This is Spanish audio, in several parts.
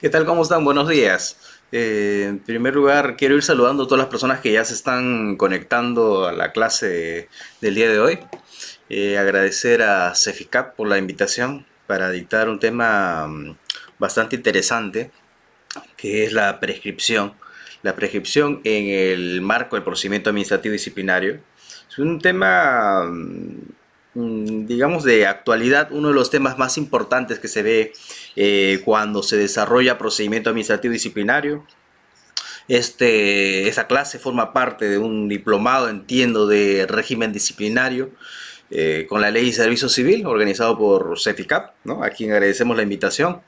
¿Qué tal? ¿Cómo están? Buenos días. En primer lugar, quiero ir saludando a todas las personas que ya se están conectando a la clase del día de hoy. Agradecer a Ceficap por la invitación para dictar un tema bastante interesante, que es la prescripción. La prescripción en el marco del procedimiento administrativo disciplinario. Es un tema, digamos, de actualidad, uno de los temas más importantes que se ve cuando se desarrolla procedimiento administrativo disciplinario. Esta clase forma parte de un diplomado, entiendo, de régimen disciplinario con la ley de servicio civil organizado por CEFICAP, ¿no? A quien agradecemos la invitación.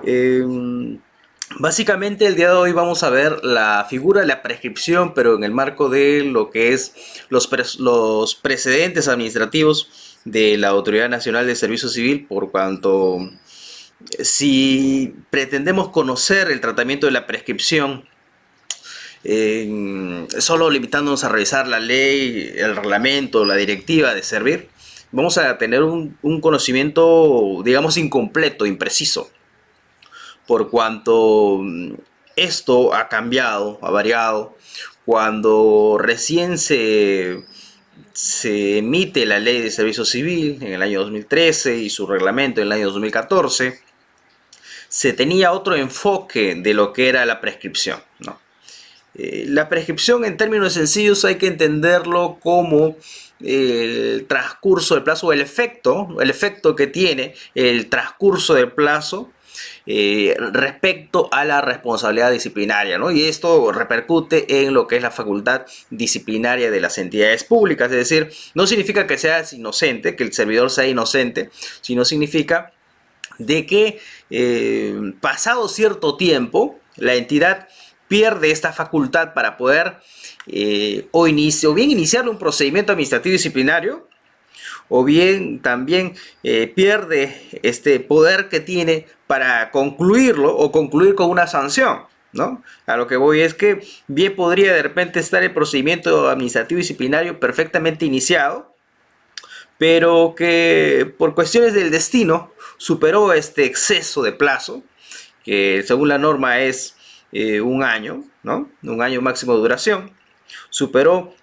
Eh, Básicamente el día de hoy vamos a ver la figura de la prescripción, pero en el marco de lo que es los precedentes administrativos de la Autoridad Nacional de Servicio Civil, por cuanto si pretendemos conocer el tratamiento de la prescripción, solo limitándonos a revisar la ley, el reglamento, la directiva de servir, vamos a tener un conocimiento, digamos, incompleto, impreciso, por cuanto esto ha cambiado, ha variado. Cuando recién se emite la ley de servicio civil en el año 2013 y su reglamento en el año 2014, se tenía otro enfoque de lo que era la prescripción, ¿no? La prescripción, en términos sencillos, hay que entenderlo como el transcurso del plazo, el efecto que tiene el transcurso del plazo respecto a la responsabilidad disciplinaria, ¿no? Y esto repercute en lo que es la facultad disciplinaria de las entidades públicas. Es decir, no significa que seas inocente, que el servidor sea inocente, sino significa de que pasado cierto tiempo, la entidad pierde esta facultad para poder o bien iniciar un procedimiento administrativo disciplinario, o bien también pierde este poder que tiene para concluirlo o concluir con una sanción, ¿no? A lo que voy es que bien podría de repente estar el procedimiento administrativo disciplinario perfectamente iniciado, pero que por cuestiones del destino superó este exceso de plazo, que según la norma es un año, ¿no? Un año máximo de duración, superó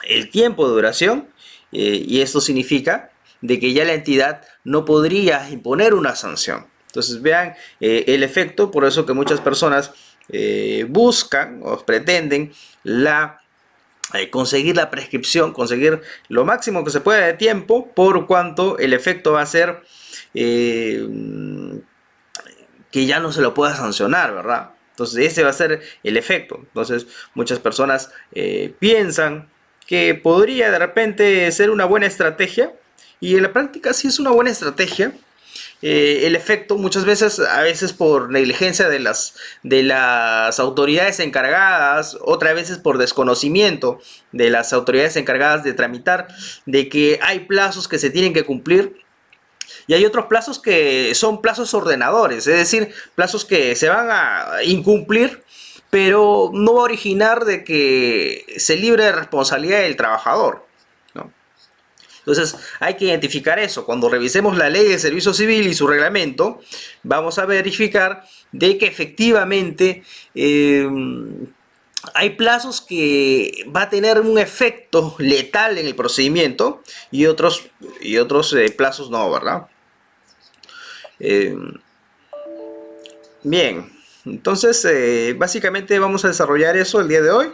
el tiempo de duración y esto significa de que ya la entidad no podría imponer una sanción. Entonces vean el efecto, por eso que muchas personas buscan o pretenden conseguir la prescripción, conseguir lo máximo que se pueda de tiempo, por cuanto el efecto va a ser eh, que ya no se lo pueda sancionar, ¿verdad? Entonces ese va a ser el efecto. Entonces muchas personas piensan que podría de repente ser una buena estrategia, y en la práctica sí es una buena estrategia. El efecto muchas veces, a veces por negligencia de las autoridades encargadas, otras veces por desconocimiento de las autoridades encargadas de tramitar, de que hay plazos que se tienen que cumplir y hay otros plazos que son plazos ordenadores, es decir, plazos que se van a incumplir, pero no va a originar de que se libre de responsabilidad del trabajador, ¿no? Entonces hay que identificar eso. Cuando revisemos la ley del servicio civil y su reglamento, vamos a verificar de que efectivamente hay plazos que va a tener un efecto letal en el procedimiento y otros plazos no, ¿verdad? Eh, Bien, entonces básicamente vamos a desarrollar eso el día de hoy.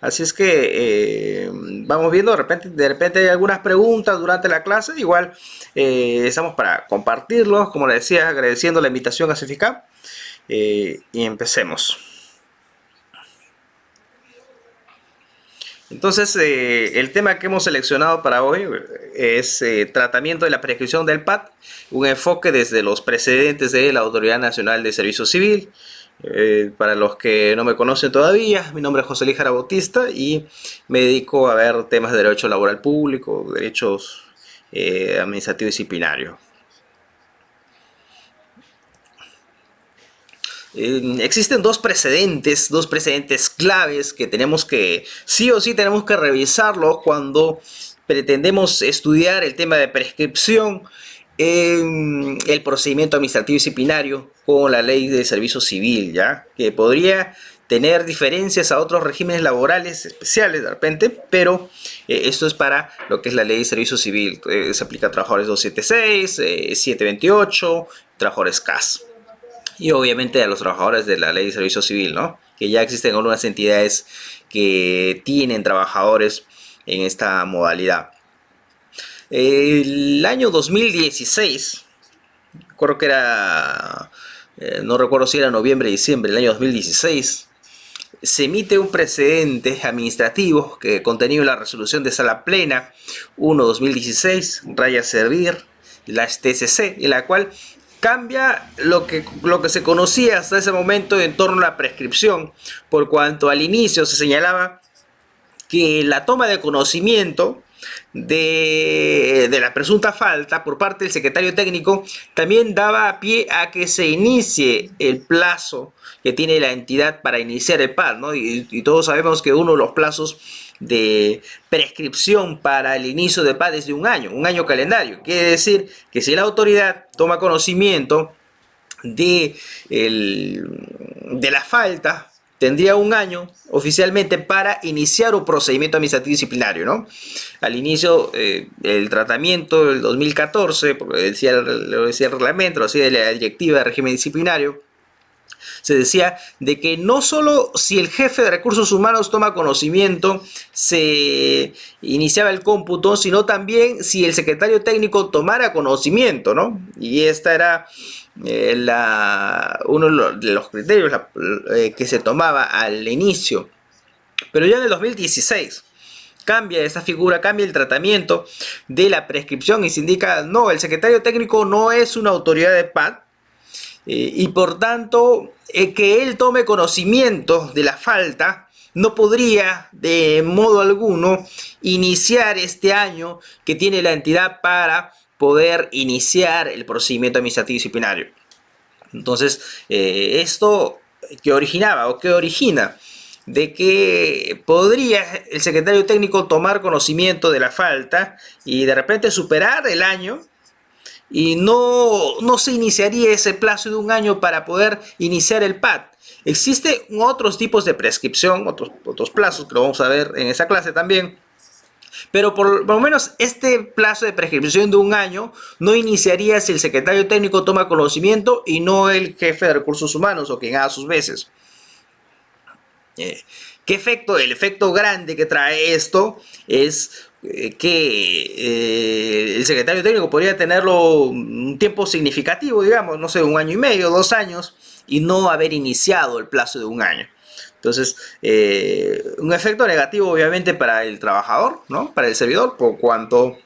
Así es que vamos viendo, de repente hay algunas preguntas durante la clase. Igual estamos para compartirlos, como les decía, agradeciendo la invitación a CEFICAP. Y empecemos. Entonces, el tema que hemos seleccionado para hoy es tratamiento de la prescripción del PAD, un enfoque desde los precedentes de la Autoridad Nacional de Servicio Civil. Para los que no me conocen todavía, mi nombre es José Líjara Bautista y me dedico a ver temas de derecho laboral público, derechos administrativo disciplinario. Existen dos precedentes claves que tenemos que, sí o sí tenemos que revisarlos cuando pretendemos estudiar el tema de prescripción el procedimiento administrativo disciplinario con la ley de servicio civil, ¿ya? Que podría tener diferencias a otros regímenes laborales especiales de repente, pero esto es para lo que es la ley de servicio civil. Se aplica a trabajadores 276, 728, trabajadores CAS. Y obviamente a los trabajadores de la ley de servicio civil, ¿no? Que ya existen algunas entidades que tienen trabajadores en esta modalidad. El año 2016, creo que era, no recuerdo si era noviembre o diciembre del año 2016, se emite un precedente administrativo que contenido en la resolución de sala plena 1/2016, raya servir, la TCC, en la cual cambia lo que se conocía hasta ese momento en torno a la prescripción, por cuanto al inicio se señalaba que la toma de conocimiento de la presunta falta por parte del secretario técnico también daba pie a que se inicie el plazo que tiene la entidad para iniciar el PAD, ¿no? Y todos sabemos que uno de los plazos de prescripción para el inicio del PAD es de un año calendario. Quiere decir que si la autoridad toma conocimiento de la falta, tendría un año oficialmente para iniciar un procedimiento administrativo disciplinario, ¿no? Al inicio, el tratamiento del 2014, porque lo decía el reglamento, lo decía la directiva de régimen disciplinario, se decía de que no solo si el jefe de recursos humanos toma conocimiento se iniciaba el cómputo, sino también si el secretario técnico tomara conocimiento, ¿no? Y esta era uno de los criterios que se tomaba al inicio. Pero ya en el 2016 cambia esta figura, cambia el tratamiento de la prescripción y se indica, no, el secretario técnico no es una autoridad de PAD, y por tanto que él tome conocimiento de la falta no podría de modo alguno iniciar este año que tiene la entidad para poder iniciar el procedimiento administrativo disciplinario. Entonces, esto que originaba o que origina de que podría el secretario técnico tomar conocimiento de la falta y de repente superar el año y no se iniciaría ese plazo de un año para poder iniciar el PAD. Existen otros tipos de prescripción, otros plazos que lo vamos a ver en esa clase también. Pero por lo menos este plazo de prescripción de un año no iniciaría si el secretario técnico toma conocimiento y no el jefe de recursos humanos o quien haga sus veces. ¿Qué efecto? El efecto grande que trae esto es que el secretario técnico podría tenerlo un tiempo significativo, digamos, no sé, 1 año y medio, 2 años, y no haber iniciado el plazo de un año. Entonces, un efecto negativo obviamente para el trabajador, ¿no? Para el servidor, por cuanto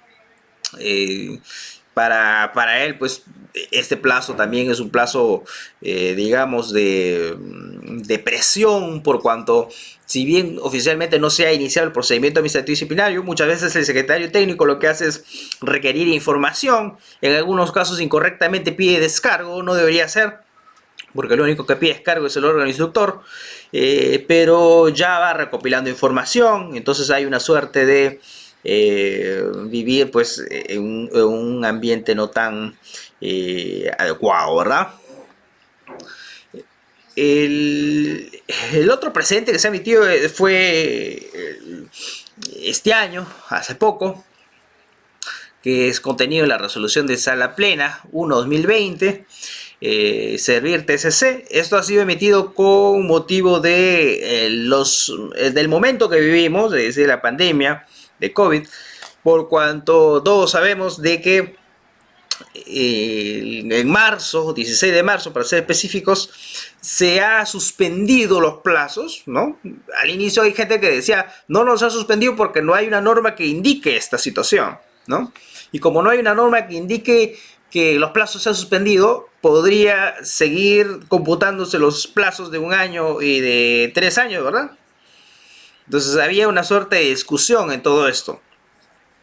para él, pues, este plazo también es un plazo, digamos, de presión, por cuanto, si bien oficialmente no se ha iniciado el procedimiento administrativo disciplinario, muchas veces el secretario técnico lo que hace es requerir información, en algunos casos incorrectamente pide descargo, no debería ser, porque lo único que pide descargo es el órgano instructor, pero ya va recopilando información, entonces hay una suerte de vivir pues en un ambiente no tan adecuado, ¿verdad? El otro precedente que se ha emitido fue este año, hace poco, que es contenido en la resolución de sala plena 1/2020, servir TCC. Esto ha sido emitido con motivo de del momento que vivimos, desde la pandemia de COVID, por cuanto todos sabemos de que en marzo, 16 de marzo para ser específicos, se ha suspendido los plazos, ¿no? Al inicio hay gente que decía, no nos ha suspendido porque no hay una norma que indique esta situación, ¿no? Y como no hay una norma que indique que los plazos se han suspendido, podría seguir computándose los plazos de 1 año y de 3 años, ¿verdad? Entonces había una suerte de discusión en todo esto,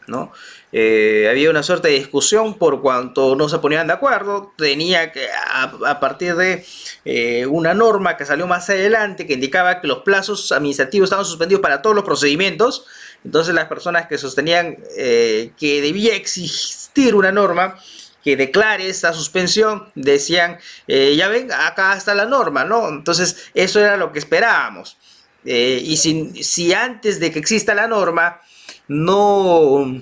¿no? Había una suerte de discusión por cuanto no se ponían de acuerdo. Tenía que, a partir de una norma que salió más adelante que indicaba que los plazos administrativos estaban suspendidos para todos los procedimientos. Entonces las personas que sostenían que debía existir una norma que declare esta suspensión, decían, ya ven, acá está la norma, ¿no? Entonces, eso era lo que esperábamos. Y si antes de que exista la norma no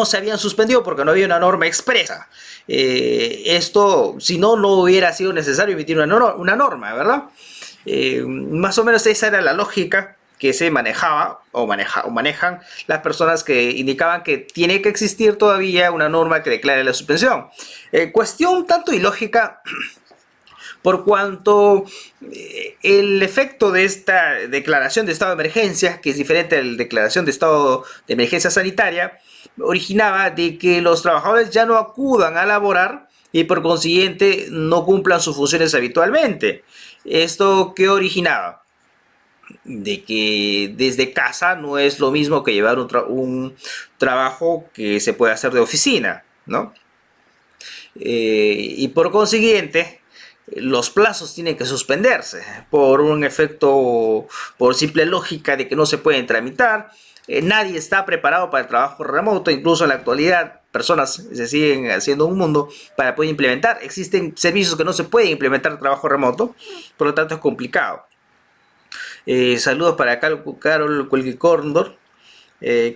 se habían suspendido porque no había una norma expresa. Esto, si no, no hubiera sido necesario emitir una norma, ¿verdad? Más o menos esa era la lógica que se manejaba o manejan las personas que indicaban que tiene que existir todavía una norma que declare la suspensión. Cuestión tanto ilógica por cuanto el efecto de esta declaración de estado de emergencia, que es diferente a la declaración de estado de emergencia sanitaria, originaba de que los trabajadores ya no acudan a laborar y por consiguiente no cumplan sus funciones habitualmente. ¿Esto qué originaba? De que desde casa no es lo mismo que llevar un trabajo que se puede hacer de oficina, ¿no? Y por consiguiente, los plazos tienen que suspenderse por un efecto, por simple lógica de que no se pueden tramitar. Nadie está preparado para el trabajo remoto, incluso en la actualidad personas se siguen haciendo un mundo para poder implementar. Existen servicios que no se pueden implementar trabajo remoto, por lo tanto es complicado. Saludos para Carol Cuelguicóndor.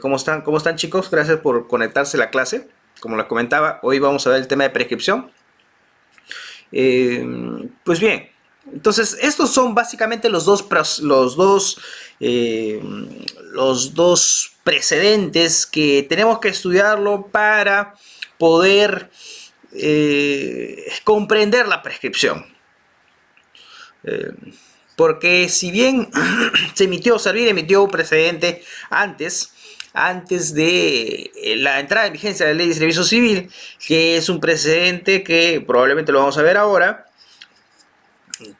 ¿Cómo están chicos? Gracias por conectarse a la clase. Como les comentaba, hoy vamos a ver el tema de prescripción. Pues bien, entonces estos son básicamente los dos precedentes que tenemos que estudiarlo para poder comprender la prescripción. Porque si bien Servir emitió un precedente antes de la entrada en vigencia de la Ley de Servicio Civil, que es un precedente que probablemente lo vamos a ver ahora,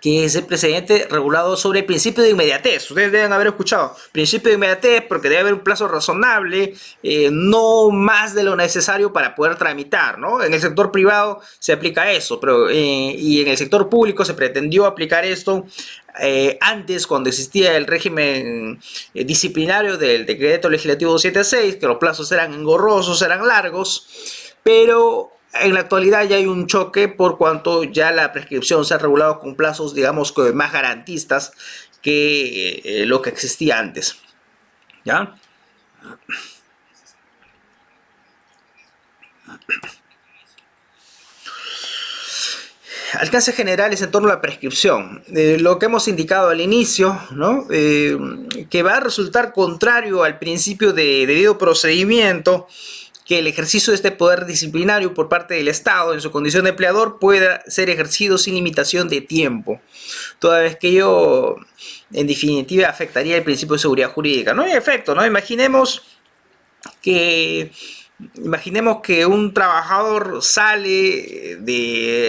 que es el precedente regulado sobre el principio de inmediatez. Ustedes deben haber escuchado principio de inmediatez porque debe haber un plazo razonable, no más de lo necesario para poder tramitar, ¿no? En el sector privado se aplica eso, pero y en el sector público se pretendió aplicar esto antes, cuando existía el régimen disciplinario del decreto legislativo 276, que los plazos eran engorrosos, eran largos, pero en la actualidad ya hay un choque por cuanto ya la prescripción se ha regulado con plazos, digamos, más garantistas que lo que existía antes. ¿Ya? Alcance general es en torno a la prescripción. Lo que hemos indicado al inicio, ¿no? Que va a resultar contrario al principio de debido procedimiento, que el ejercicio de este poder disciplinario por parte del Estado en su condición de empleador pueda ser ejercido sin limitación de tiempo, toda vez que ello en definitiva afectaría el principio de seguridad jurídica. No hay efecto, ¿no? Que Imaginemos que un trabajador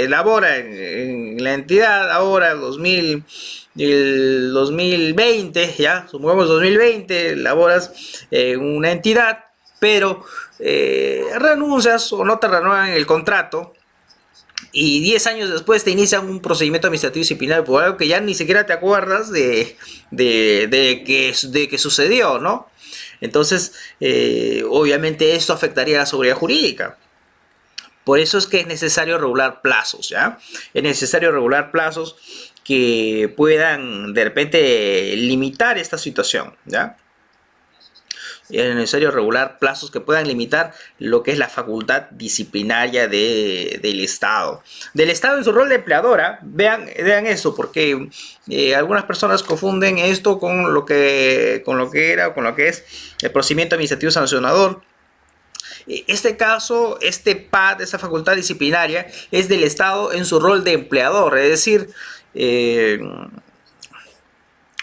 labora en la entidad ahora el 2020, ya, supongamos 2020, laboras en una entidad, pero renuncias o no te renuevan el contrato y 10 años después te inician un procedimiento administrativo disciplinario por algo que ya ni siquiera te acuerdas de que sucedió, ¿no? Entonces, obviamente esto afectaría a la seguridad jurídica. Por eso es que es necesario regular plazos, ¿ya? Es necesario regular plazos que puedan de repente limitar esta situación, ¿ya? Es necesario regular plazos que puedan limitar lo que es la facultad disciplinaria del Estado. Del Estado en su rol de empleadora, vean eso, porque algunas personas confunden esto con lo que es el procedimiento administrativo sancionador. Este caso, este PAD, esa facultad disciplinaria, es del Estado en su rol de empleador, es decir,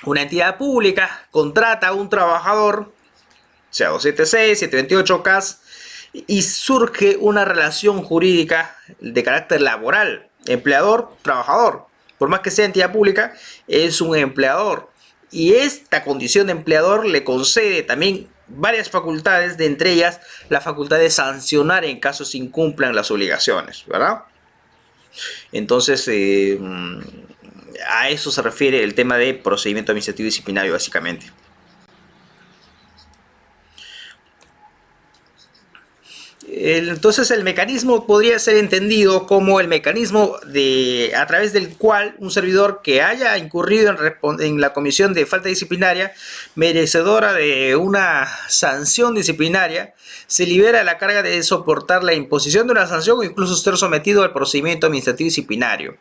una entidad pública contrata a un trabajador, o sea, 276, 728 CAS, y surge una relación jurídica de carácter laboral, empleador-trabajador. Por más que sea entidad pública, es un empleador. Y esta condición de empleador le concede también varias facultades, de entre ellas la facultad de sancionar en caso se incumplan las obligaciones, ¿verdad? Entonces, a eso se refiere el tema de procedimiento administrativo disciplinario, básicamente. Entonces el mecanismo podría ser entendido como el mecanismo a través del cual un servidor que haya incurrido en la comisión de falta disciplinaria merecedora de una sanción disciplinaria se libera de la carga de soportar la imposición de una sanción o incluso ser sometido al procedimiento administrativo disciplinario.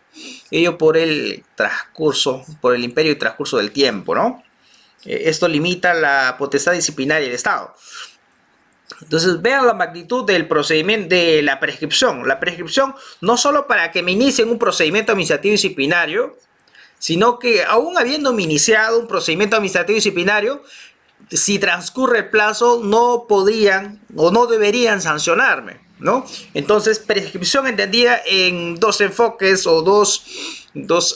Ello por el imperio y transcurso del tiempo, ¿no? Esto limita la potestad disciplinaria del Estado. Entonces vean la magnitud del procedimiento de la prescripción. La prescripción no solo para que me inicien un procedimiento administrativo disciplinario, sino que aún habiendo iniciado un procedimiento administrativo disciplinario, si transcurre el plazo no podrían o no deberían sancionarme, ¿no? Entonces prescripción entendida en dos enfoques o dos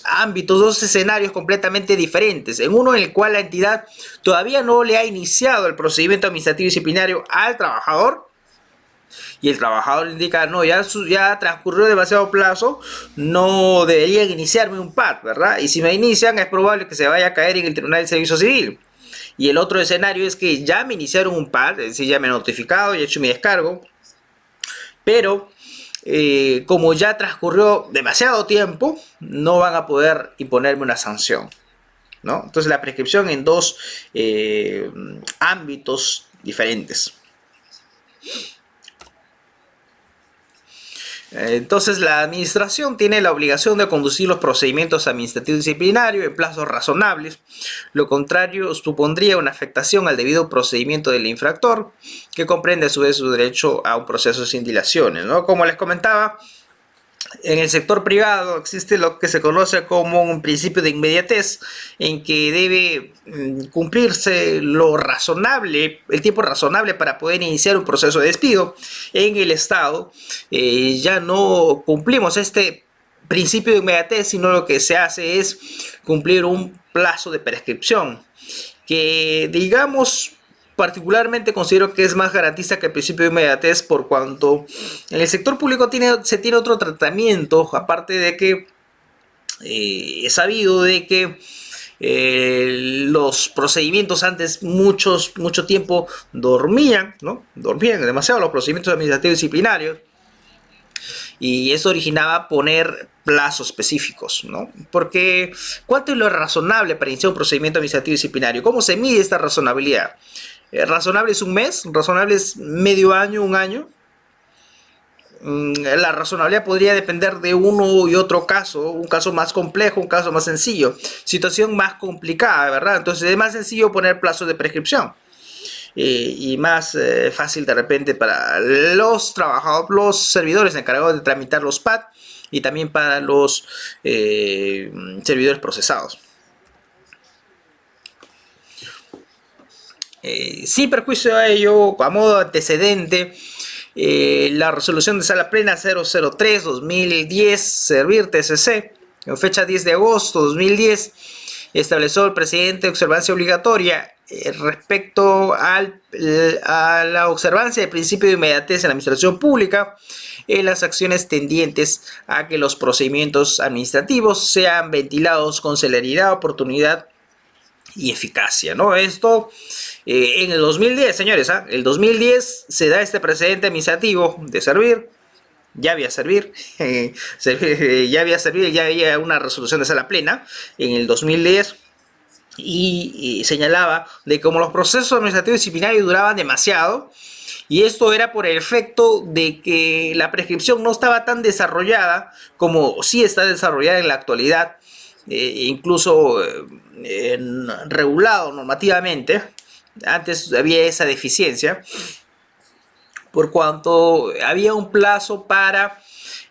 ámbitos, dos escenarios completamente diferentes. En uno en el cual la entidad todavía no le ha iniciado el procedimiento administrativo disciplinario al trabajador y el trabajador indica, no, ya transcurrió demasiado plazo, no deberían iniciarme un PAD, ¿verdad? Y si me inician es probable que se vaya a caer en el Tribunal del Servicio Civil. Y el otro escenario es que ya me iniciaron un PAD, es decir, ya me han notificado y he hecho mi descargo, pero como ya transcurrió demasiado tiempo, no van a poder imponerme una sanción, ¿no? Entonces la prescripción en dos ámbitos diferentes. Entonces la administración tiene la obligación de conducir los procedimientos administrativos disciplinarios en plazos razonables. Lo contrario supondría una afectación al debido procedimiento del infractor, que comprende a su vez su derecho a un proceso sin dilaciones, ¿no? Como les comentaba, en el sector privado existe lo que se conoce como un principio de inmediatez, en que debe cumplirse lo razonable, el tiempo razonable para poder iniciar un proceso de despido. En el Estado ya no cumplimos este principio de inmediatez, sino lo que se hace es cumplir un plazo de prescripción, que digamos particularmente considero que es más garantista que el principio de inmediatez, por cuanto en el sector público se tiene otro tratamiento, aparte de que he sabido de que los procedimientos antes mucho tiempo dormían, ¿no? Dormían demasiado los procedimientos administrativos disciplinarios, y eso originaba poner plazos específicos, ¿no? Porque ¿cuánto es lo razonable para iniciar un procedimiento administrativo disciplinario? ¿Cómo se mide esta razonabilidad? ¿Razonable es un mes? ¿Razonable es medio año, un año? La razonabilidad podría depender de uno y otro caso, un caso más complejo, un caso más sencillo, situación más complicada, ¿verdad? Entonces es más sencillo poner plazos de prescripción y más fácil de repente para los trabajadores, los servidores encargados de tramitar los PAD y también para los servidores procesados. Sin perjuicio a ello, a modo de antecedente, la resolución de sala plena 003-2010, Servir TCC, en fecha 10 de agosto de 2010, estableció el presidente observancia obligatoria respecto a la observancia del principio de inmediatez en la administración pública en las acciones tendientes a que los procedimientos administrativos sean ventilados con celeridad, oportunidad y eficacia, ¿no? Esto en el 2010, señores, el 2010 se da este precedente administrativo de Servir. Ya había Servir, ya había una resolución de sala plena en el 2010 y señalaba de cómo los procesos administrativos disciplinarios duraban demasiado, y esto era por el efecto de que la prescripción no estaba tan desarrollada como sí está desarrollada en la actualidad, incluso regulado normativamente. Antes había esa deficiencia, por cuanto había un plazo para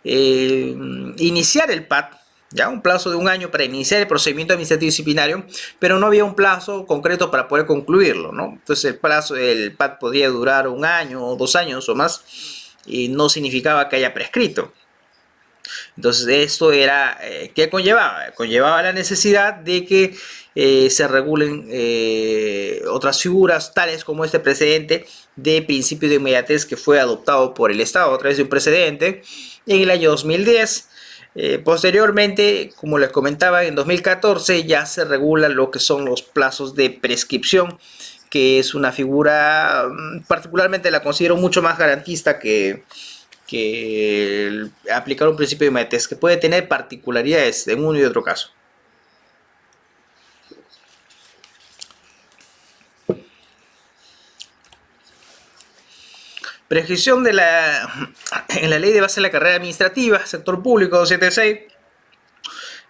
iniciar el PAD, ya un plazo de un año para iniciar el procedimiento administrativo disciplinario, pero no había un plazo concreto para poder concluirlo, ¿no? Entonces el plazo del PAD podía durar un año o 2 años o más y no significaba que haya prescrito. Entonces esto era, ¿qué conllevaba? Conllevaba la necesidad de que se regulen otras figuras tales como este precedente de principio de inmediatez que fue adoptado por el Estado a través de un precedente en el año 2010. Posteriormente, como les comentaba, en 2014 ya se regula lo que son los plazos de prescripción, que es una figura, particularmente la considero mucho más garantista que aplicar un principio de inmediatez, que puede tener particularidades en uno y otro caso. Prescripción en la ley de base de la carrera administrativa, sector público 276.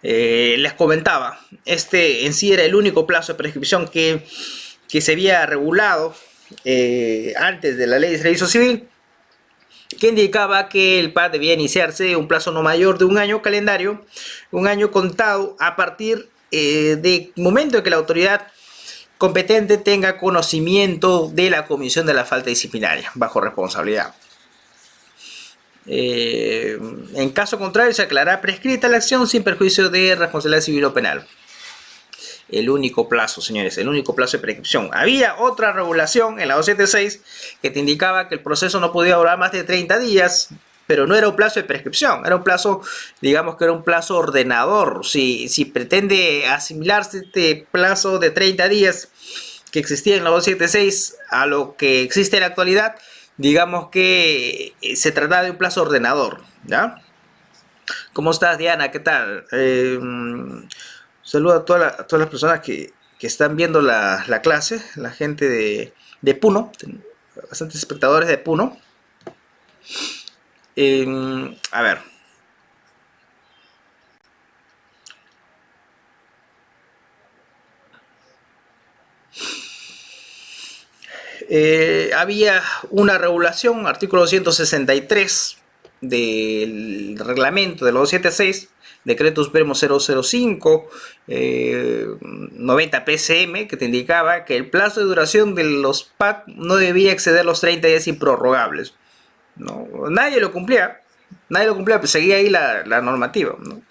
Les comentaba, este en sí era el único plazo de prescripción que se había regulado antes de la ley de servicio civil, que indicaba que el PAD debía iniciarse un plazo no mayor de un año calendario, un año contado a partir del momento en que la autoridad competente tenga conocimiento de la comisión de la falta disciplinaria bajo responsabilidad. En caso contrario, se aclarará prescrita la acción sin perjuicio de responsabilidad civil o penal. El único plazo, señores, el único plazo de prescripción. Había otra regulación en la 276 que te indicaba que el proceso no podía durar más de 30 días, pero no era un plazo de prescripción, era un plazo, digamos que era un plazo ordenador. Si pretende asimilarse este plazo de 30 días que existía en la 276 a lo que existe en la actualidad, digamos que se trata de un plazo ordenador, ¿ya? ¿Cómo estás, Diana? ¿Qué tal? Saludo a todas las personas que están viendo la clase, la gente de Puno, bastantes espectadores de Puno. A ver. Había una regulación, artículo 163 del reglamento de la 276, decreto supremo 005, 90 PCM, que te indicaba que el plazo de duración de los PAC no debía exceder los 30 días improrrogables. ¿No? Nadie lo cumplía, pues seguía ahí la normativa, ¿no?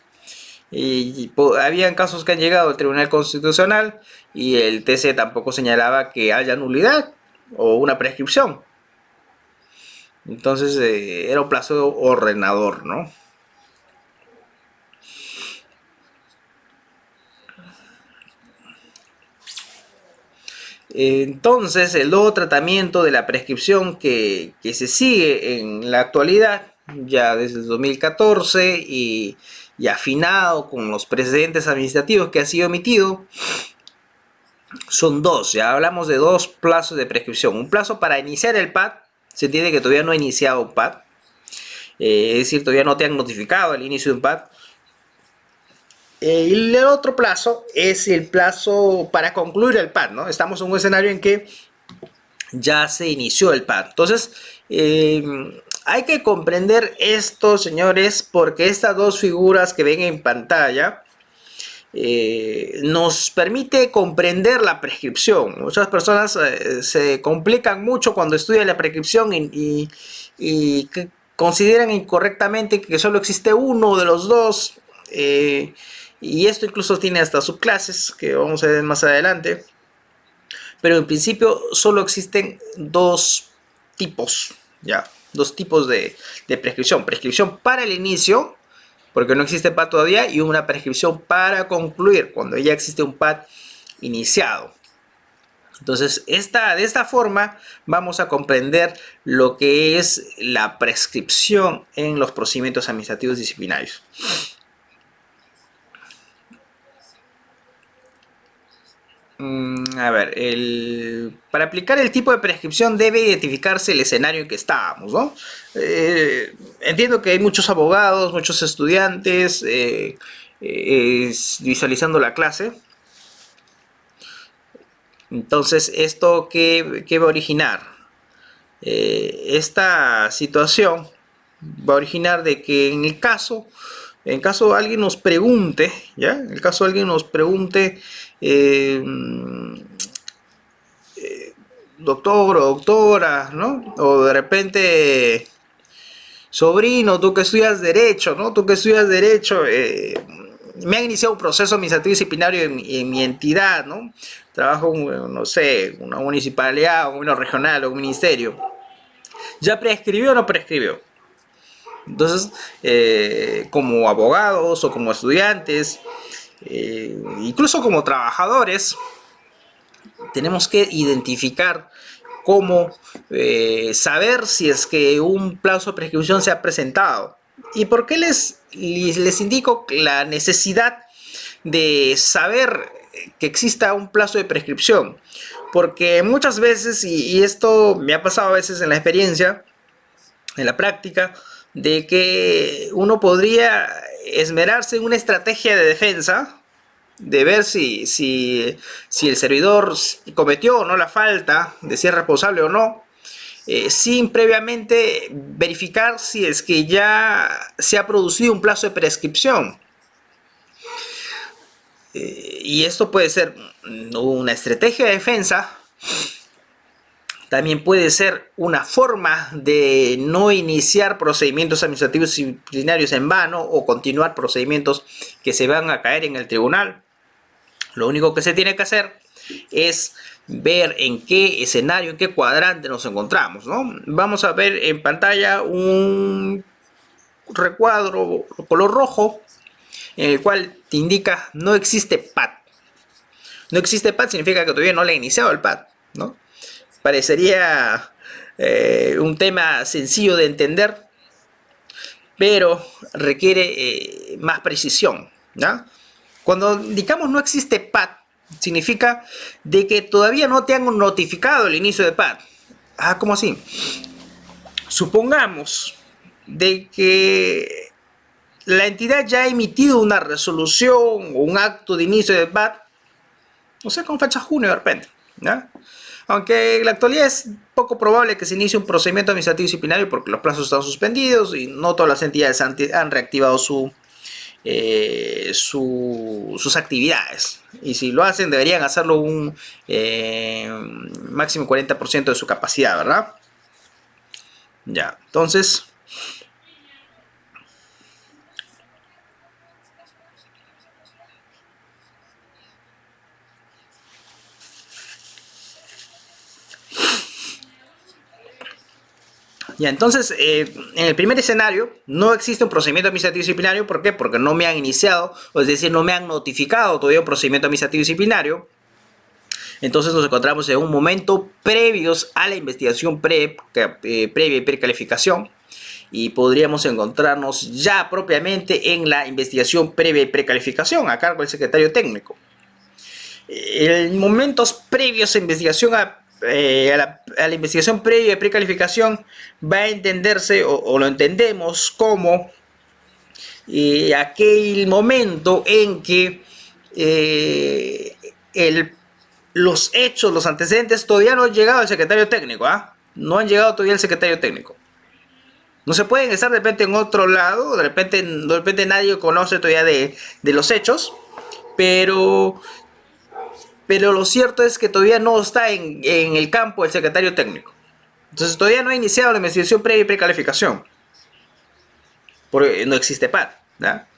Habían casos que han llegado al Tribunal Constitucional y el TC tampoco señalaba que haya nulidad o una prescripción. Entonces era un plazo ordenador, ¿no? Entonces el nuevo tratamiento de la prescripción que se sigue en la actualidad, ya desde el 2014 y afinado con los precedentes administrativos que ha sido emitido, son dos. Ya hablamos de dos plazos de prescripción. Un plazo para iniciar el PAD, se entiende que todavía no ha iniciado un PAD, es decir, todavía no te han notificado el inicio de un PAD. Y el otro plazo es el plazo para concluir el PAD, ¿no? Estamos en un escenario en que ya se inició el PAD. Entonces, hay que comprender esto, señores, porque estas dos figuras que ven en pantalla nos permite comprender la prescripción. Muchas personas se complican mucho cuando estudian la prescripción y consideran incorrectamente que solo existe uno de los dos. Y esto incluso tiene hasta subclases que vamos a ver más adelante. Pero en principio solo existen dos tipos, ¿ya? Dos tipos de prescripción. Prescripción para el inicio, porque no existe PAD todavía, y una prescripción para concluir, cuando ya existe un PAD iniciado. Entonces, de esta forma vamos a comprender lo que es la prescripción en los procedimientos administrativos disciplinarios. A ver, para aplicar el tipo de prescripción debe identificarse el escenario en que estábamos, ¿no? Entiendo que hay muchos abogados, muchos estudiantes visualizando la clase. Entonces, ¿esto qué va a originar? Esta situación va a originar de que en caso alguien nos pregunte, ¿ya? En el caso alguien nos pregunte, doctor o doctora, ¿no? O de repente, sobrino, tú que estudias Derecho, ¿no? Tú que estudias Derecho, me han iniciado un proceso administrativo disciplinario en mi entidad, ¿no? Trabajo, no sé, una municipalidad, un gobierno regional o un ministerio. ¿Ya prescribió o no prescribió? Entonces, como abogados o como estudiantes, incluso como trabajadores, tenemos que identificar cómo saber si es que un plazo de prescripción se ha presentado. ¿Y por qué les indico la necesidad de saber que exista un plazo de prescripción? Porque muchas veces, y esto me ha pasado a veces en la experiencia, en la práctica, de que uno podría esmerarse en una estrategia de defensa, de ver si el servidor cometió o no la falta, de si es responsable o no, sin previamente verificar si es que ya se ha producido un plazo de prescripción. Y esto puede ser una estrategia de defensa, también puede ser una forma de no iniciar procedimientos administrativos disciplinarios en vano o continuar procedimientos que se van a caer en el tribunal. Lo único que se tiene que hacer es ver en qué escenario, en qué cuadrante nos encontramos, ¿no? Vamos a ver en pantalla un recuadro color rojo en el cual te indica no existe PAD. No existe PAD significa que todavía no le ha iniciado el PAD, ¿no? Parecería un tema sencillo de entender, pero requiere más precisión, ¿ya? Cuando indicamos no existe PAD, significa de que todavía no te han notificado el inicio de PAD. Ah, ¿cómo así? Supongamos de que la entidad ya ha emitido una resolución o un acto de inicio de PAD, o sea, con fecha junio de repente, ¿ya? Aunque en la actualidad es poco probable que se inicie un procedimiento administrativo disciplinario porque los plazos están suspendidos y no todas las entidades han reactivado sus actividades. Y si lo hacen, deberían hacerlo un máximo 40% de su capacidad, ¿verdad? Ya, entonces... Ya, entonces, en el primer escenario no existe un procedimiento administrativo disciplinario. ¿Por qué? Porque no me han iniciado, o es decir, no me han notificado todavía un procedimiento administrativo disciplinario. Entonces nos encontramos en un momento previos a la investigación previa y precalificación. Y podríamos encontrarnos ya propiamente en la investigación previa y precalificación a cargo del secretario técnico. En momentos previos a investigación a la investigación previa de precalificación va a entenderse o lo entendemos como aquel momento en que los hechos, los antecedentes todavía no han llegado al secretario técnico, no han llegado todavía al secretario técnico. No se pueden estar de repente en otro lado, de repente nadie conoce todavía de los hechos, pero lo cierto es que todavía no está en el campo el secretario técnico. Entonces todavía no ha iniciado la investigación previa y precalificación, porque no existe PAD, ¿ya?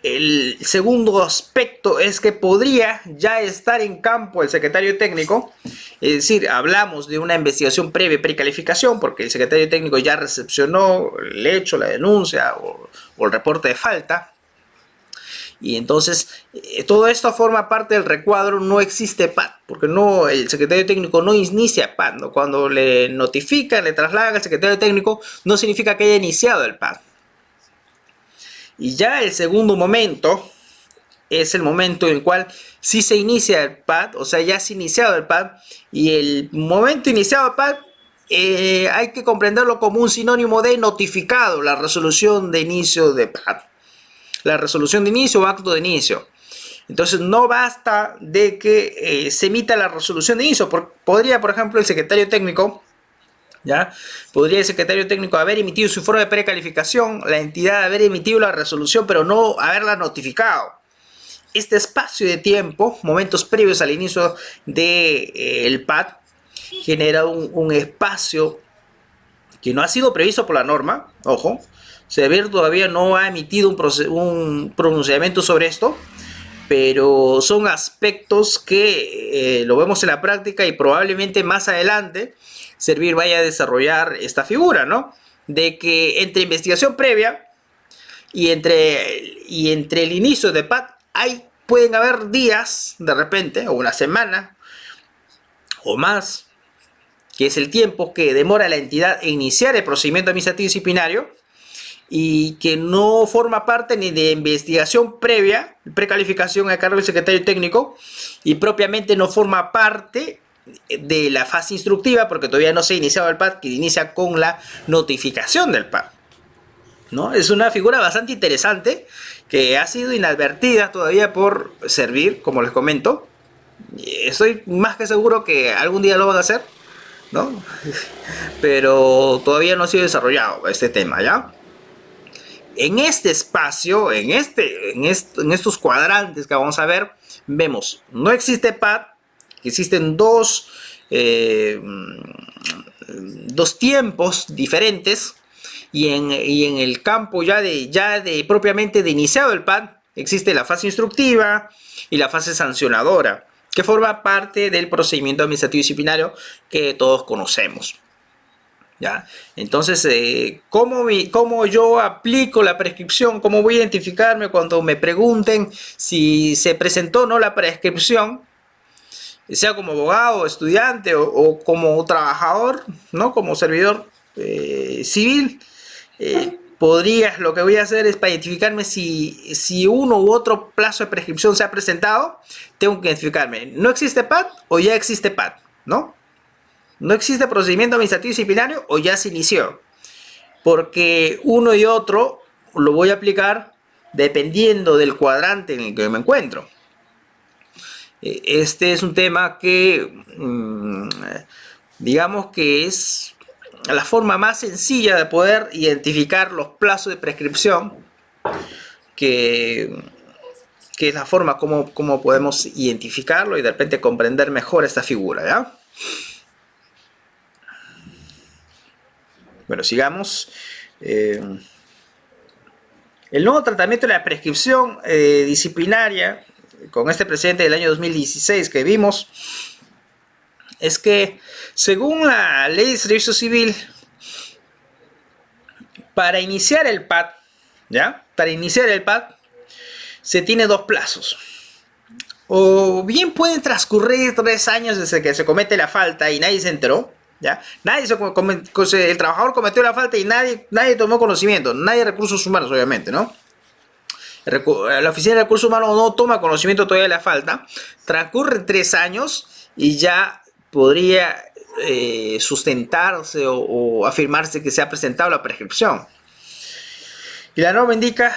El segundo aspecto es que podría ya estar en campo el secretario técnico, es decir, hablamos de una investigación previa y precalificación porque el secretario técnico ya recepcionó el hecho, la denuncia o el reporte de falta. Y entonces todo esto forma parte del recuadro no existe PAD, porque el secretario técnico no inicia PAD, ¿no? Cuando le notifican, le trasladan al secretario técnico, no significa que haya iniciado el PAD. Y ya el segundo momento es el momento en el cual sí se inicia el PAD, o sea, ya se ha iniciado el PAD, y el momento iniciado el PAD hay que comprenderlo como un sinónimo de notificado, la resolución de inicio de PAD. La resolución de inicio o acto de inicio. Entonces no basta de que se emita la resolución de inicio. Podría, por ejemplo, el secretario técnico, ¿ya? Podría el secretario técnico haber emitido su informe de precalificación, la entidad haber emitido la resolución, pero no haberla notificado. Este espacio de tiempo, momentos previos al inicio del PAD, genera un espacio que no ha sido previsto por la norma, ojo. SEBIR todavía no ha emitido un pronunciamiento sobre esto, pero son aspectos que lo vemos en la práctica y probablemente más adelante SEBIR vaya a desarrollar esta figura, ¿no? De que entre investigación previa y entre el inicio de PAD hay pueden haber días, de repente, o una semana, o más, que es el tiempo que demora la entidad en iniciar el procedimiento administrativo disciplinario, y que no forma parte ni de investigación previa, precalificación a cargo del secretario técnico, y propiamente no forma parte de la fase instructiva, porque todavía no se ha iniciado el PAD, que inicia con la notificación del PAD, ¿no? Es una figura bastante interesante que ha sido inadvertida todavía por Servir, como les comento. Estoy más que seguro que algún día lo van a hacer, ¿no? Pero todavía no ha sido desarrollado este tema, ¿ya? En este espacio, en estos cuadrantes que vamos a ver, vemos, no existe PAD, existen dos tiempos diferentes, y en el campo ya de propiamente de iniciado el PAD, existe la fase instructiva y la fase sancionadora, que forma parte del procedimiento administrativo disciplinario que todos conocemos. ¿Ya? Entonces, ¿cómo yo aplico la prescripción? ¿Cómo voy a identificarme cuando me pregunten si se presentó o no la prescripción? Sea como abogado, estudiante o como trabajador, ¿no? Como servidor civil. Lo que voy a hacer es para identificarme si uno u otro plazo de prescripción se ha presentado. Tengo que identificarme, ¿no existe PAD o ya existe PAD? ¿No? ¿No existe procedimiento administrativo disciplinario o ya se inició? Porque uno y otro lo voy a aplicar dependiendo del cuadrante en el que me encuentro. Este es un tema que, digamos que es la forma más sencilla de poder identificar los plazos de prescripción, que es la forma como podemos identificarlo y de repente comprender mejor esta figura, ¿ya? Bueno, sigamos. El nuevo tratamiento de la prescripción disciplinaria, con este precedente del año 2016 que vimos, es que según la Ley de Servicio Civil, para iniciar el PAD, ¿ya? Para iniciar el PAD se tiene dos plazos. O bien pueden transcurrir 3 años desde que se comete la falta y nadie se enteró, ¿ya? El trabajador cometió la falta y nadie tomó conocimiento, nadie de recursos humanos, obviamente, ¿no? La Oficina de Recursos Humanos no toma conocimiento todavía de la falta. Transcurren 3 años y ya podría sustentarse o afirmarse que se ha presentado la prescripción. Y la norma indica,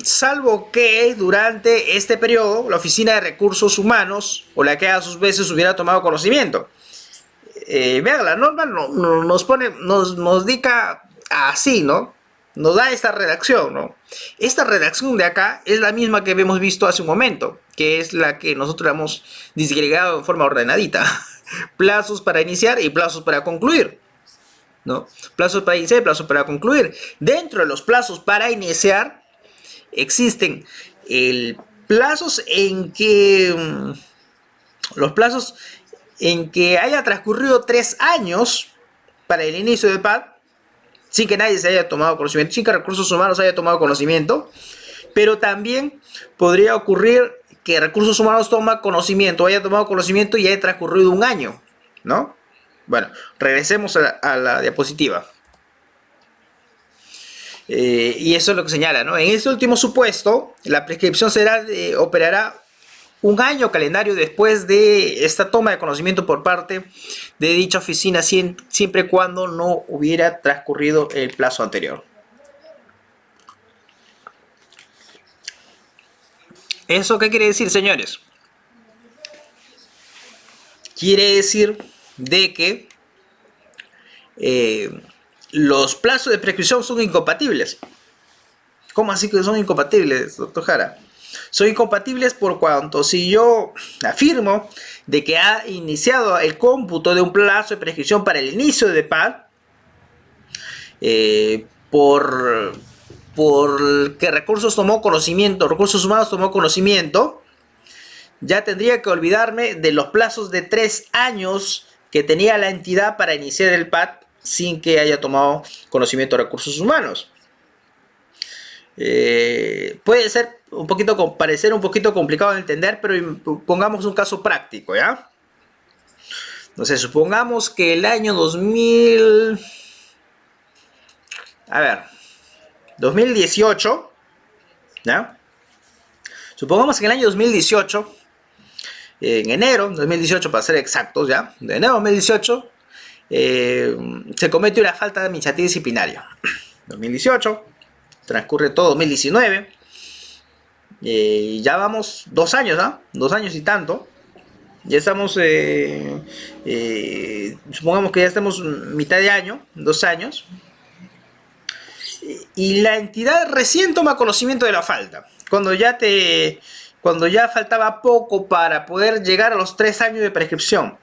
salvo que durante este periodo la Oficina de Recursos Humanos o la que a sus veces hubiera tomado conocimiento. Vean, la norma nos indica así, ¿no? Nos da esta redacción, ¿no? Esta redacción de acá es la misma que hemos visto hace un momento, que es la que nosotros hemos disgregado en forma ordenadita. Plazos para iniciar y plazos para concluir, ¿no? Plazos para iniciar y plazos para concluir. Dentro de los plazos para iniciar existen plazos en que haya transcurrido 3 años para el inicio del PAD, sin que nadie se haya tomado conocimiento, sin que Recursos Humanos haya tomado conocimiento. Pero también podría ocurrir que Recursos Humanos haya tomado conocimiento y haya transcurrido 1 año, ¿no? Bueno, regresemos a la diapositiva. Y eso es lo que señala, ¿no? En este último supuesto, la prescripción operará 1 año calendario después de esta toma de conocimiento por parte de dicha oficina, siempre y cuando no hubiera transcurrido el plazo anterior. ¿Eso qué quiere decir, señores? Quiere decir de que los plazos de prescripción son incompatibles. ¿Cómo así que son incompatibles, doctor Jara? Son incompatibles por cuanto si yo afirmo de que ha iniciado el cómputo de un plazo de prescripción para el inicio de PAD, por que Recursos Humanos tomó conocimiento, ya tendría que olvidarme de los plazos de 3 años que tenía la entidad para iniciar el PAD sin que haya tomado conocimiento de Recursos Humanos. Puede ser parecer un poquito complicado de entender, pero pongamos un caso práctico, ¿ya? Entonces, supongamos que el año 2000, a ver, 2018, ¿ya? Supongamos que en el año 2018, en enero de 2018 para ser exactos, ¿ya? De enero de 2018, se comete una falta de administrativa disciplinaria. 2018, transcurre todo 2019, ya vamos 2 años, ¿ah? 2 años y tanto. Ya estamos, supongamos que ya estamos mitad de año, 2 años, y la entidad recién toma conocimiento de la falta. Cuando ya faltaba poco para poder llegar a los 3 años de prescripción.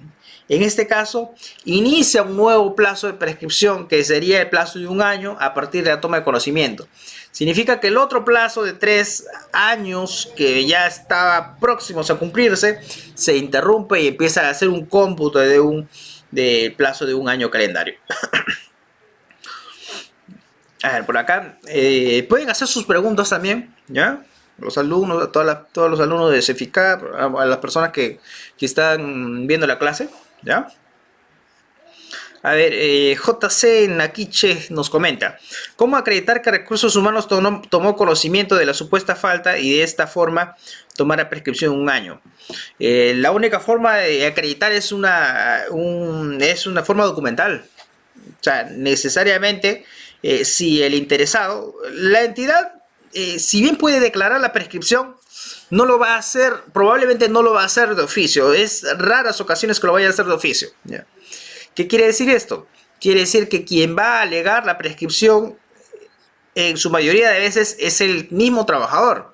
En este caso, inicia un nuevo plazo de prescripción que sería el plazo de 1 año a partir de la toma de conocimiento. Significa que el otro plazo de 3 años que ya estaba próximos a cumplirse se interrumpe y empieza a hacer un cómputo de plazo de 1 año calendario. A ver, por acá pueden hacer sus preguntas también, ¿ya? Los alumnos, todos los alumnos de CEFICAP, a las personas que están viendo la clase, ¿ya? A ver, JC Naquiche nos comenta: ¿cómo acreditar que Recursos Humanos tomó conocimiento de la supuesta falta y de esta forma tomar la prescripción 1 año? La única forma de acreditar es una forma documental. O sea, necesariamente, si el interesado, la entidad, si bien puede declarar la prescripción, no lo va a hacer, probablemente no lo va a hacer de oficio. Es raras ocasiones que lo vaya a hacer de oficio, ¿ya? ¿Qué quiere decir esto? Quiere decir que quien va a alegar la prescripción en su mayoría de veces es el mismo trabajador.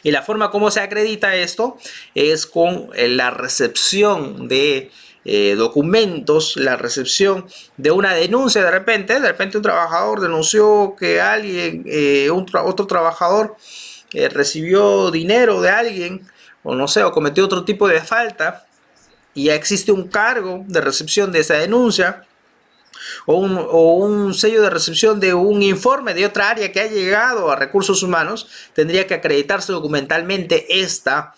Y la forma como se acredita esto es con la recepción de documentos, la recepción de una denuncia. De repente un trabajador denunció que alguien, otro trabajador recibió dinero de alguien, o no sé, o cometió otro tipo de falta, y ya existe un cargo de recepción de esa denuncia, o un sello de recepción de un informe de otra área que ha llegado a Recursos Humanos. Tendría que acreditarse documentalmente esta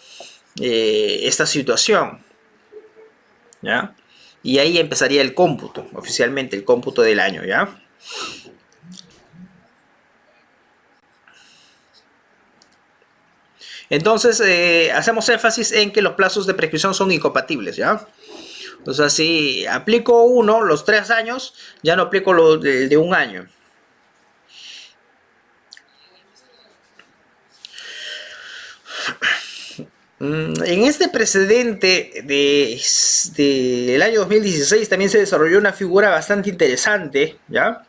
situación, ¿ya? Y ahí empezaría el cómputo, oficialmente el cómputo del año, ¿ya? Entonces, hacemos énfasis en que los plazos de prescripción son incompatibles, ¿ya? O sea, si aplico los 3 años, ya no aplico los de 1 año. En este precedente del año 2016 también se desarrolló una figura bastante interesante, ¿ya?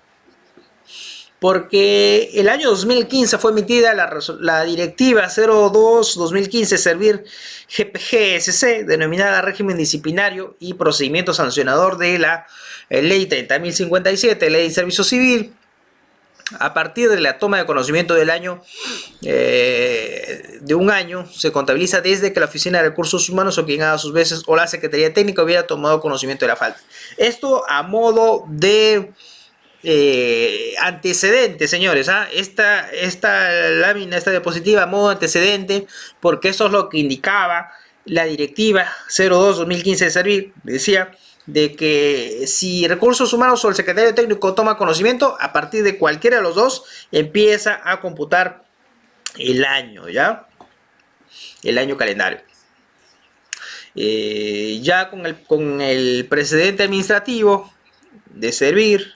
Porque el año 2015 fue emitida la directiva 02-2015 Servir GPGSC, denominada Régimen Disciplinario y Procedimiento Sancionador de la Ley 30.057, Ley de Servicio Civil. A partir de la toma de conocimiento del año, de 1 año, se contabiliza desde que la Oficina de Recursos Humanos o quien haga sus veces o la Secretaría Técnica hubiera tomado conocimiento de la falta. Esto a modo de antecedente, señores, ¿ah? Esta lámina, esta diapositiva a modo antecedente, porque eso es lo que indicaba la directiva 02-2015 de Servir. Decía de que si Recursos Humanos o el Secretario Técnico toma conocimiento, a partir de cualquiera de los dos empieza a computar el año, ¿ya? El año calendario. Ya con el precedente administrativo de Servir,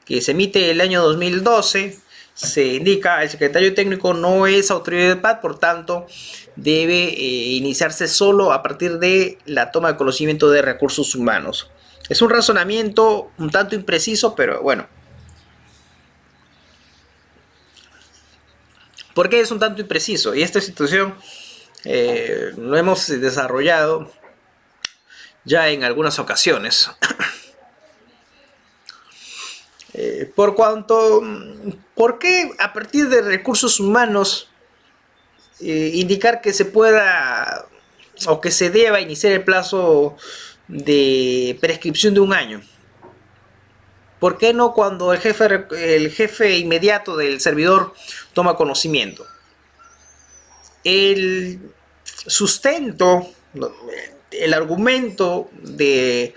que se emite el año 2012, se indica el secretario técnico no es autoridad de PAD, por tanto debe iniciarse solo a partir de la toma de conocimiento de Recursos Humanos. Es un razonamiento un tanto impreciso, pero bueno. ¿Por qué es un tanto impreciso? Y esta situación lo hemos desarrollado ya en algunas ocasiones. ¿Por qué a partir de Recursos Humanos indicar que se pueda o que se deba iniciar el plazo de prescripción de 1 año? ¿Por qué no cuando el jefe inmediato del servidor toma conocimiento? el sustento, el argumento del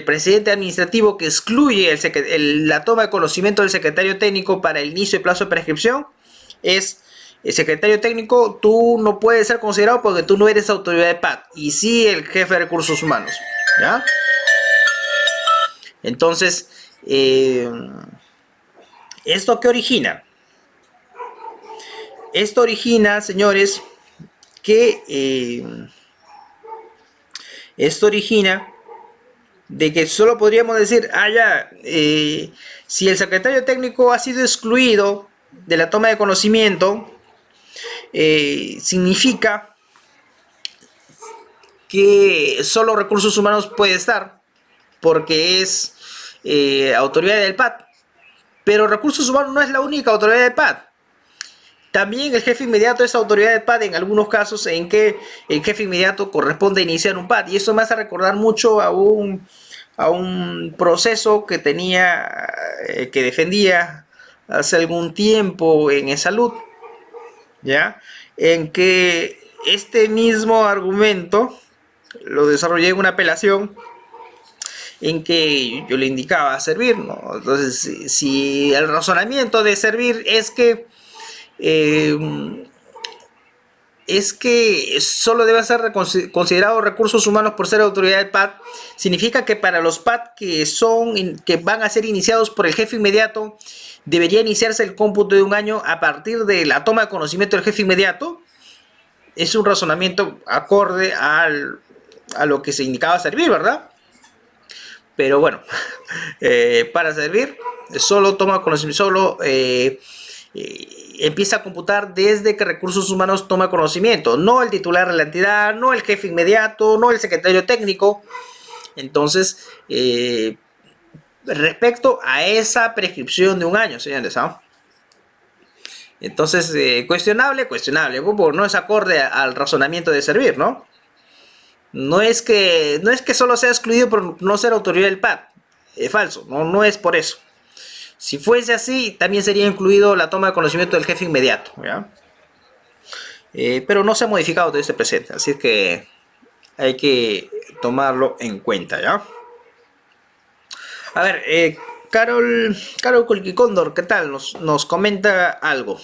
presidente administrativo que excluye la toma de conocimiento del secretario técnico para el inicio de plazo de prescripción es: el secretario técnico, tú no puedes ser considerado porque tú no eres autoridad de PAT, y sí el jefe de recursos humanos, ¿ya? Entonces, ¿esto qué origina? Esto origina, señores, esto origina de que solo podríamos decir, si el secretario técnico ha sido excluido de la toma de conocimiento, significa que solo recursos humanos puede estar, porque es autoridad del PAT. Pero recursos humanos no es la única autoridad del PAT. También el jefe inmediato es autoridad del PAT en algunos casos en que el jefe inmediato corresponde iniciar un PAT. Y eso me hace recordar mucho a un proceso que que defendía hace algún tiempo en salud, ¿ya? En que este mismo argumento lo desarrollé en una apelación en que yo le indicaba servir, ¿no? Entonces, si el razonamiento de servir es que solo debe ser considerado recursos humanos por ser autoridad del PAT, significa que para los PAT que van a ser iniciados por el jefe inmediato, debería iniciarse el cómputo de un año a partir de la toma de conocimiento del jefe inmediato. Es un razonamiento acorde a lo que se indicaba servir, ¿verdad? Pero bueno, para servir solo toma conocimiento, empieza a computar desde que recursos humanos toma conocimiento, no el titular de la entidad, no el jefe inmediato, no el secretario técnico. Entonces, respecto a esa prescripción de un año, señores, ¿no? Entonces, cuestionable, no es acorde al razonamiento de servir, ¿no? No es que solo sea excluido por no ser autoridad del PAT, es falso, no es por eso. Si fuese así, también sería incluido la toma de conocimiento del jefe inmediato, ¿ya? Pero no se ha modificado desde este presente, así que hay que tomarlo en cuenta, ¿ya? A ver, Carol Colquicóndor, ¿qué tal? Nos comenta algo.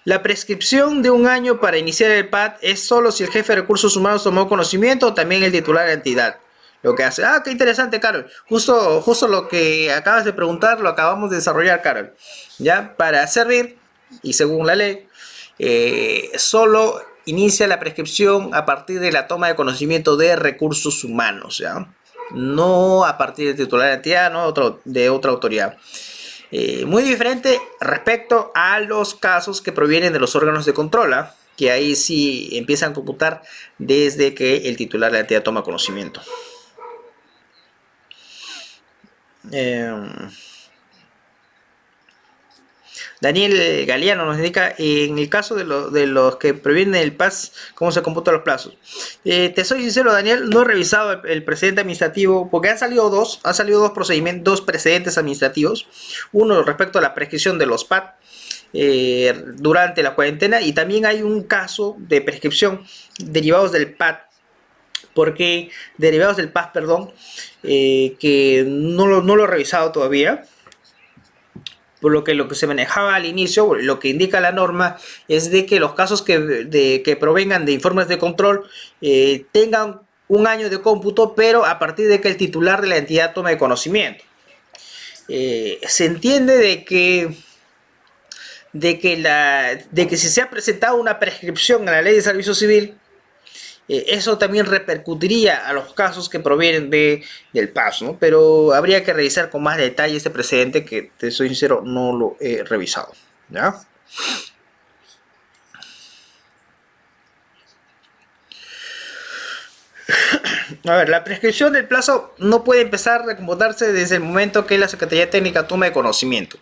La prescripción de un año para iniciar el PAT es solo si el jefe de recursos humanos tomó conocimiento o también el titular de la entidad. Lo que hace. Qué interesante, Carol. Justo lo que acabas de preguntar lo acabamos de desarrollar, Carol. Ya, para servir, y según la ley, solo inicia la prescripción a partir de la toma de conocimiento de recursos humanos, ¿ya? No a partir del titular de la entidad, no de otra autoridad. Muy diferente respecto a los casos que provienen de los órganos de control, que ahí sí empiezan a computar desde que el titular de la entidad toma conocimiento. Daniel Galeano nos indica, en el caso de los que provienen del PAS, ¿cómo se computan los plazos? Te soy sincero, Daniel, no he revisado el precedente administrativo, porque han salido dos procedimientos, dos precedentes administrativos. Uno respecto a la prescripción de los PAT durante la cuarentena, y también hay un caso de prescripción derivados del PAT, que no lo he revisado todavía. Por lo que se manejaba al inicio, lo que indica la norma es de que los casos que provengan de informes de control tengan un año de cómputo, pero a partir de que el titular de la entidad tome conocimiento. Se entiende de que si se ha presentado una prescripción en la ley de servicio civil, eso también repercutiría a los casos que provienen del PAS, ¿no? Pero habría que revisar con más detalle este precedente, que te soy sincero, no lo he revisado, ¿ya? A ver, la prescripción del plazo no puede empezar a computarse desde el momento que la Secretaría Técnica tome conocimiento.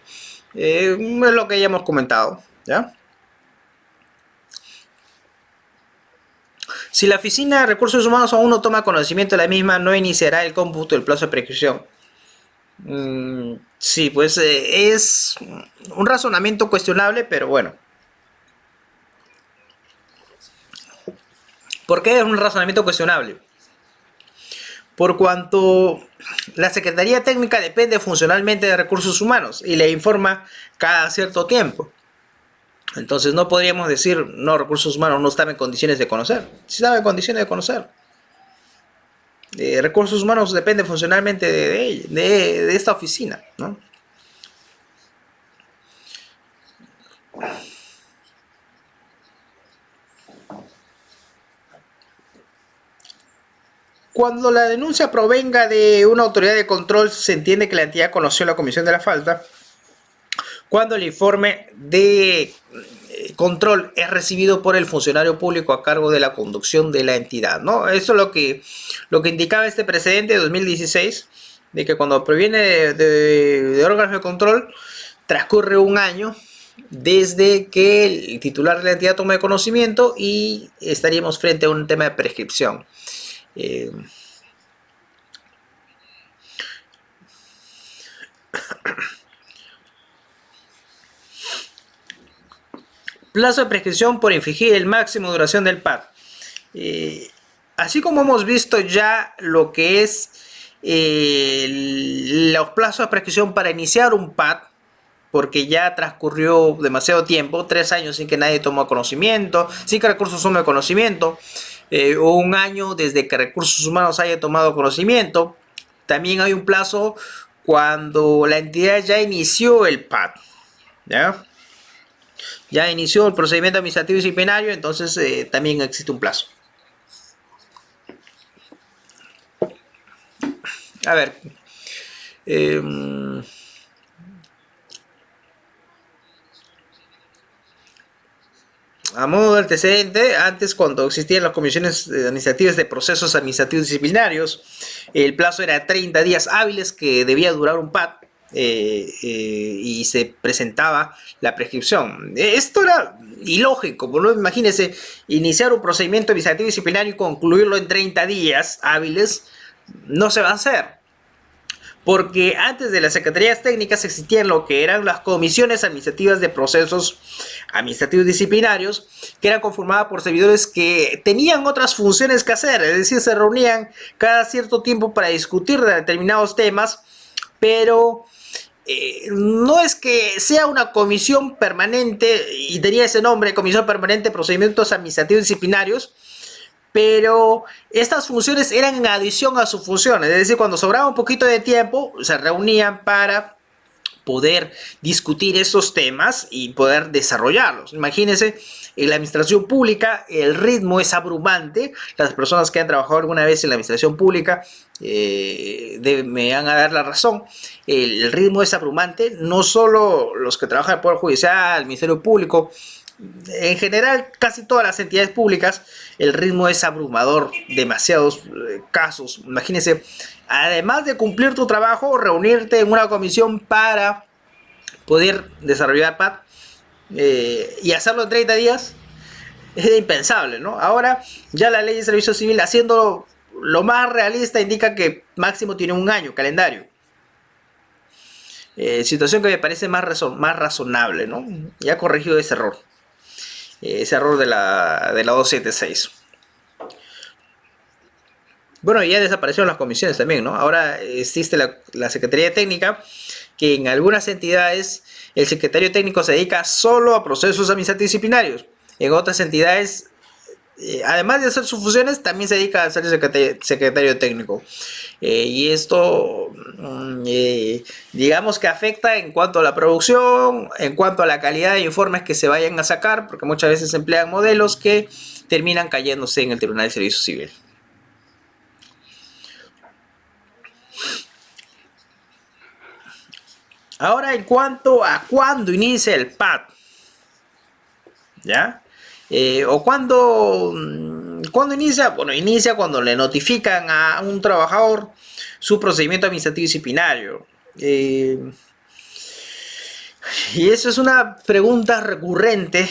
Es lo que ya hemos comentado, ¿ya? Si la Oficina de Recursos Humanos aún no toma conocimiento de la misma, no iniciará el cómputo del plazo de prescripción. Sí, pues es un razonamiento cuestionable, pero bueno. ¿Por qué es un razonamiento cuestionable? Por cuanto la Secretaría Técnica depende funcionalmente de recursos humanos y le informa cada cierto tiempo. Entonces no podríamos decir, no, recursos humanos no están en condiciones de conocer. Sí están en condiciones de conocer. Recursos humanos depende funcionalmente de esta oficina, ¿no? Cuando la denuncia provenga de una autoridad de control, se entiende que la entidad conoció la comisión de la falta. Cuando el informe de control es recibido por el funcionario público a cargo de la conducción de la entidad, ¿no? Eso es lo que indicaba este precedente de 2016, de que cuando proviene de órganos de control, transcurre un año desde que el titular de la entidad tome conocimiento y estaríamos frente a un tema de prescripción. Plazo de prescripción por infringir el máximo de duración del PAD. Así como hemos visto ya lo que es los plazos de prescripción para iniciar un PAD, porque ya transcurrió demasiado tiempo, 3 años sin que nadie tomó conocimiento, sin que recursos tome conocimiento, o un año desde que recursos humanos haya tomado conocimiento. También hay un plazo cuando la entidad ya inició el PAD, ¿ya? Ya inició el procedimiento administrativo disciplinario, entonces también existe un plazo. A ver, a modo de antecedente, antes cuando existían las comisiones administrativas de procesos administrativos disciplinarios, el plazo era 30 días hábiles que debía durar un PAD. Y se presentaba la prescripción. Esto era ilógico, ¿no? Imagínense iniciar un procedimiento administrativo disciplinario y concluirlo en 30 días hábiles, no se va a hacer. Porque antes de las secretarías técnicas existían lo que eran las comisiones administrativas de procesos administrativos disciplinarios, que eran conformadas por servidores que tenían otras funciones que hacer, es decir, se reunían cada cierto tiempo para discutir de determinados temas, pero no es que sea una comisión permanente, y tenía ese nombre, Comisión Permanente de Procedimientos Administrativos Disciplinarios, pero estas funciones eran en adición a sus funciones, es decir, cuando sobraba un poquito de tiempo, se reunían para poder discutir esos temas y poder desarrollarlos. Imagínense, en la administración pública el ritmo es abrumante. Las personas que han trabajado alguna vez en la administración pública me van a dar la razón. El ritmo es abrumante, no solo los que trabajan en el Poder Judicial, el Ministerio Público, en general casi todas las entidades públicas, el ritmo es abrumador, demasiados casos. Imagínense, además de cumplir tu trabajo, reunirte en una comisión para poder desarrollar PAD y hacerlo en 30 días es impensable, ¿no? Ahora ya la ley de servicio civil, haciendo lo más realista, indica que máximo tiene un año calendario. Situación que me parece más razonable, ¿no? Ya ha corregido ese error de la 276. Bueno, ya desaparecieron las comisiones también, ¿no? Ahora existe la Secretaría Técnica, que en algunas entidades el secretario técnico se dedica solo a procesos administrativos disciplinarios. En otras entidades, además de hacer sus funciones, también se dedica a ser secretario técnico. Y esto, digamos que afecta en cuanto a la producción, en cuanto a la calidad de informes que se vayan a sacar, porque muchas veces se emplean modelos que terminan cayéndose en el Tribunal de Servicio Civil. Ahora, en cuanto a cuándo inicia el PAD, ¿ya? O cuándo inicia. Bueno, inicia cuando le notifican a un trabajador su procedimiento administrativo disciplinario. Y eso es una pregunta recurrente.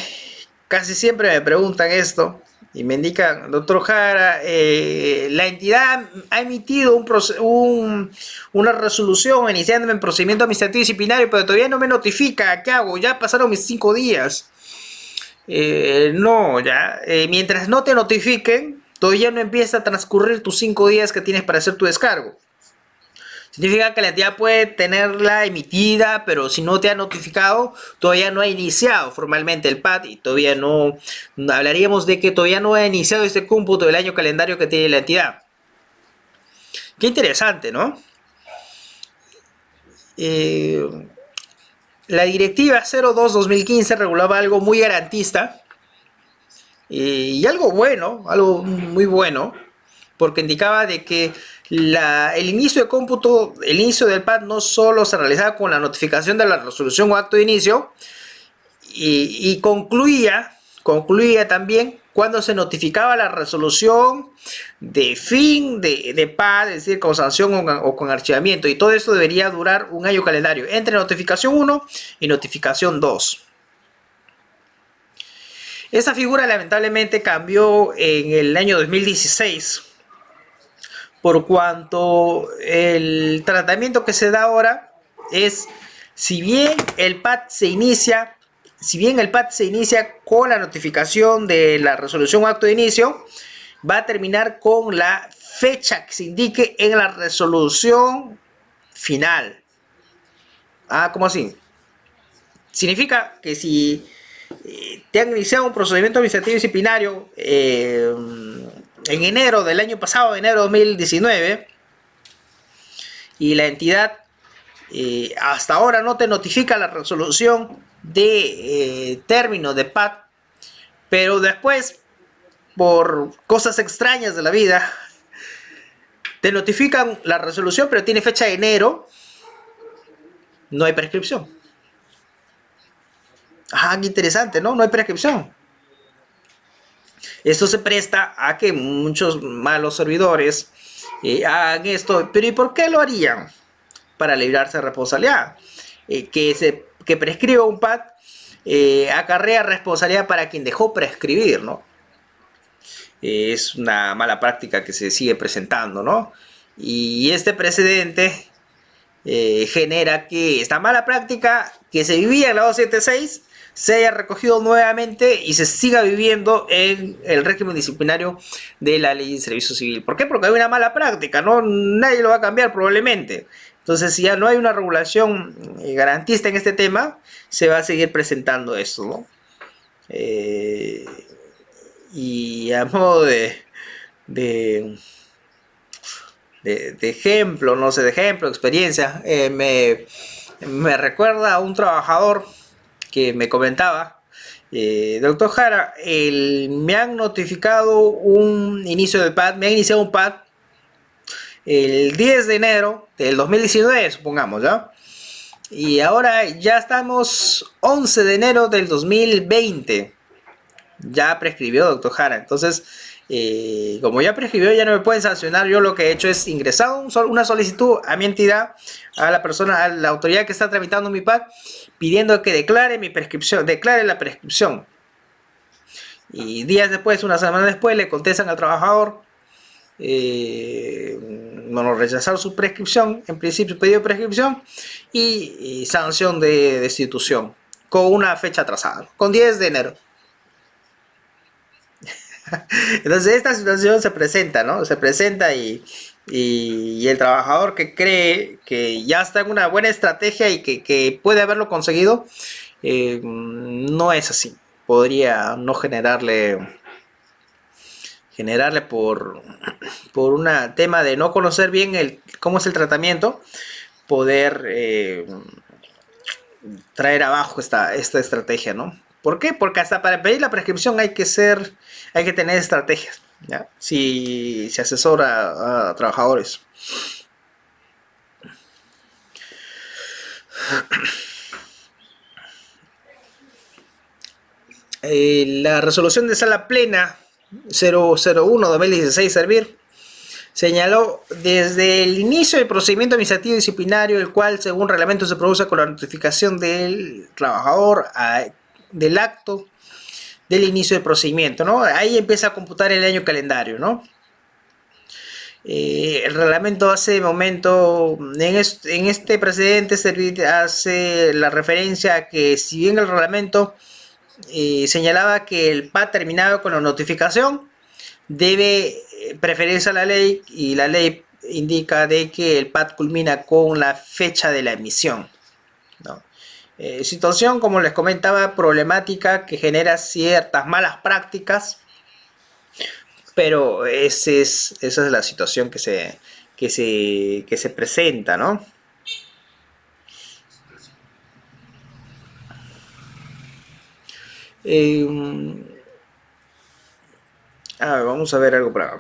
Casi siempre me preguntan esto. Y me indican, doctor Jara, la entidad ha emitido una resolución iniciándome en procedimiento administrativo disciplinario, pero todavía no me notifica. ¿Qué hago? Ya pasaron mis 5 días. No, ya. Mientras no te notifiquen, todavía no empieza a transcurrir tus 5 días que tienes para hacer tu descargo. Significa que la entidad puede tenerla emitida, pero si no te ha notificado, todavía no ha iniciado formalmente el PAT y todavía no hablaríamos de que todavía no ha iniciado este cómputo del año calendario que tiene la entidad. Qué interesante, ¿no? La directiva 02-2015 regulaba algo muy garantista y algo bueno, algo muy bueno, porque indicaba de que el inicio de cómputo, el inicio del PAT no solo se realizaba con la notificación de la resolución o acto de inicio y concluía también cuando se notificaba la resolución de fin de PAT, es decir, con sanción o con archivamiento, y todo esto debería durar un año calendario entre notificación 1 y notificación 2. Esa figura lamentablemente cambió en el año 2016, por cuanto el tratamiento que se da ahora es, si bien el PAT se inicia con la notificación de la resolución o acto de inicio, va a terminar con la fecha que se indique en la resolución final. ¿Cómo así? Significa que si te han iniciado un procedimiento administrativo disciplinario en enero del año pasado, enero de 2019, y la entidad hasta ahora no te notifica la resolución de término de PAT, pero después, por cosas extrañas de la vida, te notifican la resolución, pero tiene fecha de enero, no hay prescripción. Qué interesante, ¿no? No hay prescripción. Esto se presta a que muchos malos servidores hagan esto. Pero ¿y por qué lo harían? Para librarse de responsabilidad. Que prescriba un PAT acarrea responsabilidad para quien dejó prescribir, ¿no? Es una mala práctica que se sigue presentando, ¿no? Y este precedente genera que esta mala práctica que se vivía en la 276 se haya recogido nuevamente y se siga viviendo en el régimen disciplinario de la ley de servicio civil. ¿Por qué? Porque hay una mala práctica, ¿no? Nadie lo va a cambiar probablemente. Entonces, si ya no hay una regulación garantista en este tema, se va a seguir presentando esto, ¿no? Y a modo de ejemplo, no sé, de ejemplo, experiencia, me recuerda a un trabajador que me comentaba, doctor Jara, me han notificado un inicio de PAT, me han iniciado un PAT el 10 de enero del 2019, supongamos, ¿ya? Y ahora ya estamos 11 de enero del 2020. Ya prescribió, doctor Jara. Entonces, como ya prescribió, ya no me pueden sancionar. Yo lo que he hecho es ingresar una solicitud a mi entidad, a la persona, a la autoridad que está tramitando mi PAT, pidiendo que declare mi prescripción, declare la prescripción. Y días después, una semana después, le contestan al trabajador, bueno, rechazar su prescripción, en principio pedido de prescripción y sanción de destitución con una fecha atrasada, con 10 de enero. Entonces esta situación se presenta, ¿no? Se presenta y el trabajador que cree que ya está en una buena estrategia y que puede haberlo conseguido, no es así. Podría no generarle por un tema de no conocer bien cómo es el tratamiento, poder traer abajo esta estrategia, ¿no? ¿Por qué? Porque hasta para pedir la prescripción hay que tener estrategias, ¿ya? Si se asesora a trabajadores. La resolución de sala plena 001-2016 servir señaló desde el inicio del procedimiento administrativo disciplinario, el cual según reglamento se produce con la notificación del trabajador del acto del inicio del procedimiento, ¿no? Ahí empieza a computar el año calendario, ¿no? El reglamento hace momento, en este precedente, hace la referencia a que si bien el reglamento señalaba que el PAT terminaba con la notificación, debe preferirse a la ley, y la ley indica de que el PAD culmina con la fecha de la emisión, ¿no? Situación, como les comentaba, problemática, que genera ciertas malas prácticas, pero esa es la situación que se presenta, ¿no? Vamos a ver algo por acá.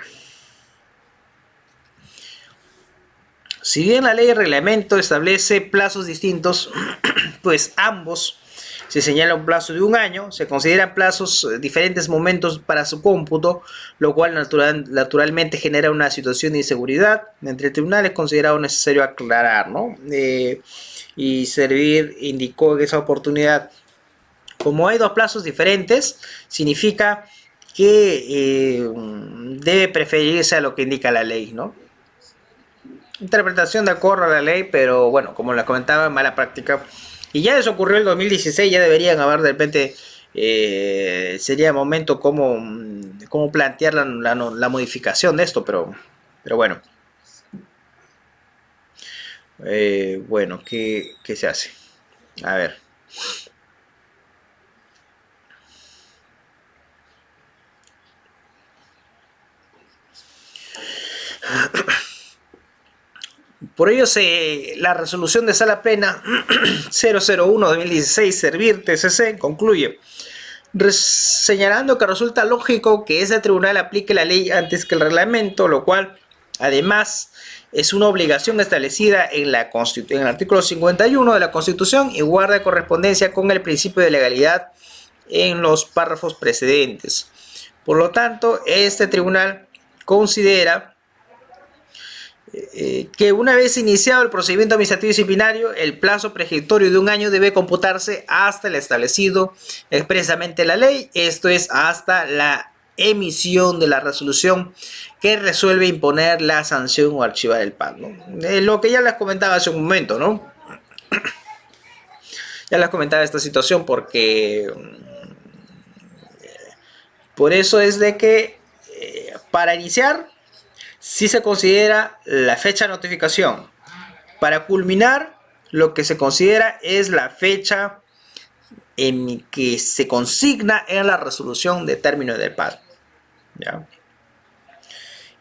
Si bien la ley de reglamento establece plazos distintos, pues ambos se señala un plazo de un año, se consideran plazos diferentes momentos para su cómputo, lo cual naturalmente genera una situación de inseguridad. Entre el tribunal es considerado necesario aclarar, ¿no? Y Servir indicó en esa oportunidad, como hay dos plazos diferentes, significa que debe preferirse a lo que indica la ley, ¿no? Interpretación de acuerdo a la ley, pero bueno, como les comentaba, mala práctica. Y ya eso ocurrió en el 2016, ya deberían haber de repente, sería momento como plantear la modificación de esto, pero bueno. Bueno, ¿qué se hace? A ver. Por ello, la resolución de Sala Plena 001-2016, Servir TCC, concluye señalando que resulta lógico que ese tribunal aplique la ley antes que el reglamento, lo cual además es una obligación establecida en el artículo 51 de la Constitución y guarda correspondencia con el principio de legalidad en los párrafos precedentes. Por lo tanto, este tribunal considera que una vez iniciado el procedimiento administrativo disciplinario, el plazo prescriptorio de un año debe computarse hasta el establecido expresamente en la ley, esto es, hasta la emisión de la resolución que resuelve imponer la sanción o archivar el PAD, ¿no? Lo que ya les comentaba hace un momento, ¿no? Ya les comentaba esta situación porque por eso es de que para iniciar sí se considera la fecha de notificación. Para culminar, lo que se considera es la fecha en que se consigna en la resolución de término del PAD. ¿Ya?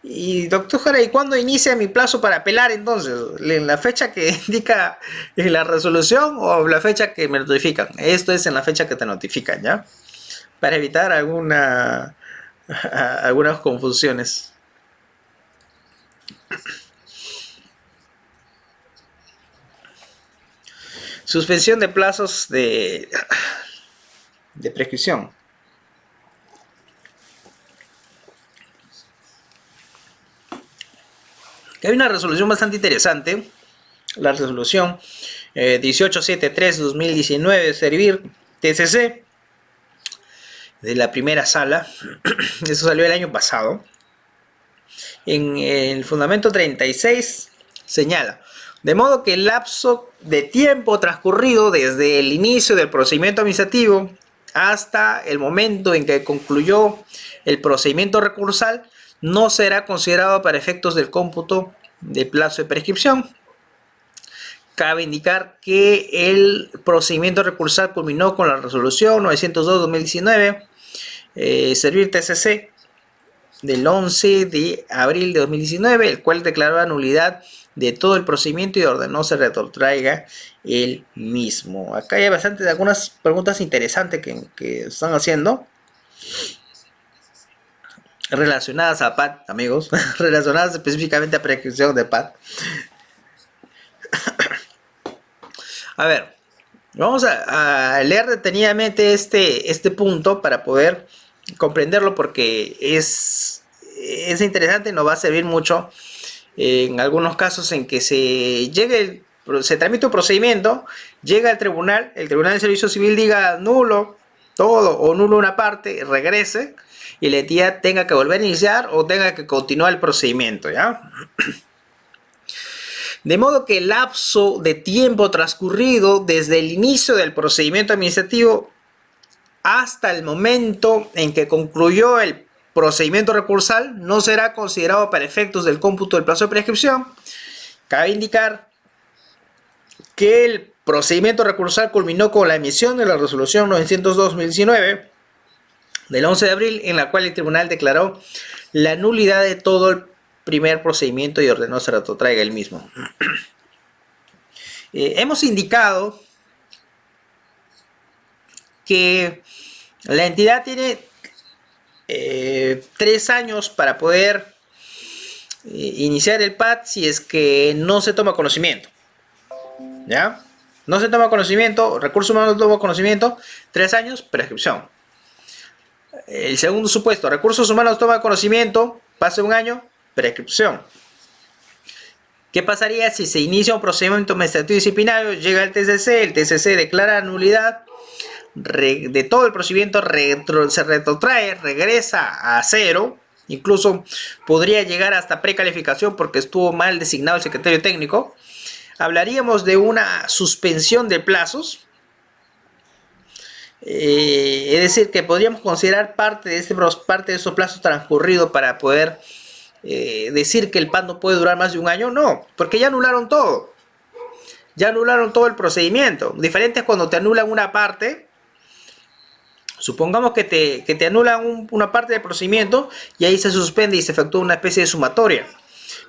Y doctor Jara, ¿y cuándo inicia mi plazo para apelar entonces? ¿En la fecha que indica en la resolución o la fecha que me notifican? Esto es en la fecha que te notifican, ¿ya? Para evitar algunas confusiones. Suspensión de plazos de prescripción. Hay una resolución bastante interesante, la resolución 1873-2019 de Servir TCC, de la primera sala. Eso salió el año pasado. En el fundamento 36 señala: de modo que el lapso de tiempo transcurrido desde el inicio del procedimiento administrativo hasta el momento en que concluyó el procedimiento recursal no será considerado para efectos del cómputo de plazo de prescripción. Cabe indicar que el procedimiento recursal culminó con la resolución 902-2019, Servir TCC, del 11 de abril de 2019, el cual declaró la nulidad de todo el procedimiento y ordenó se retrotraiga el mismo. Acá hay algunas preguntas interesantes que están haciendo relacionadas a PAD, amigos, relacionadas específicamente a prescripción de PAD. A ver, vamos a leer detenidamente este punto para poder comprenderlo, porque es interesante y nos va a servir mucho en algunos casos en que se tramite un procedimiento, llega al tribunal, el Tribunal de Servicio Civil diga nulo todo o nulo una parte, regrese y la entidad tenga que volver a iniciar o tenga que continuar el procedimiento, ¿ya? De modo que el lapso de tiempo transcurrido desde el inicio del procedimiento administrativo hasta el momento en que concluyó el procedimiento recursal no será considerado para efectos del cómputo del plazo de prescripción. Cabe indicar que el procedimiento recursal culminó con la emisión de la resolución 902/2019 del 11 de abril, en la cual el tribunal declaró la nulidad de todo el primer procedimiento y ordenó se retrotraiga el mismo. Hemos indicado que la entidad tiene 3 años para poder iniciar el PAD si es que no se toma conocimiento. ¿Ya? No se toma conocimiento, recursos humanos no toma conocimiento, 3 años, prescripción. El segundo supuesto, recursos humanos toma conocimiento, pasa 1 año, prescripción. ¿Qué pasaría si se inicia un procedimiento administrativo disciplinario, llega el TCC declara nulidad de todo el procedimiento, se retrotrae, regresa a 0, incluso podría llegar hasta precalificación porque estuvo mal designado el secretario técnico? Hablaríamos de una suspensión de plazos, es decir, que podríamos considerar parte de esos plazos transcurridos para poder decir que el PAD no puede durar más de 1 año. No, porque ya anularon todo. Ya anularon todo el procedimiento. Diferente es cuando te anulan una parte. Supongamos que te anulan una parte del procedimiento y ahí se suspende y se efectúa una especie de sumatoria.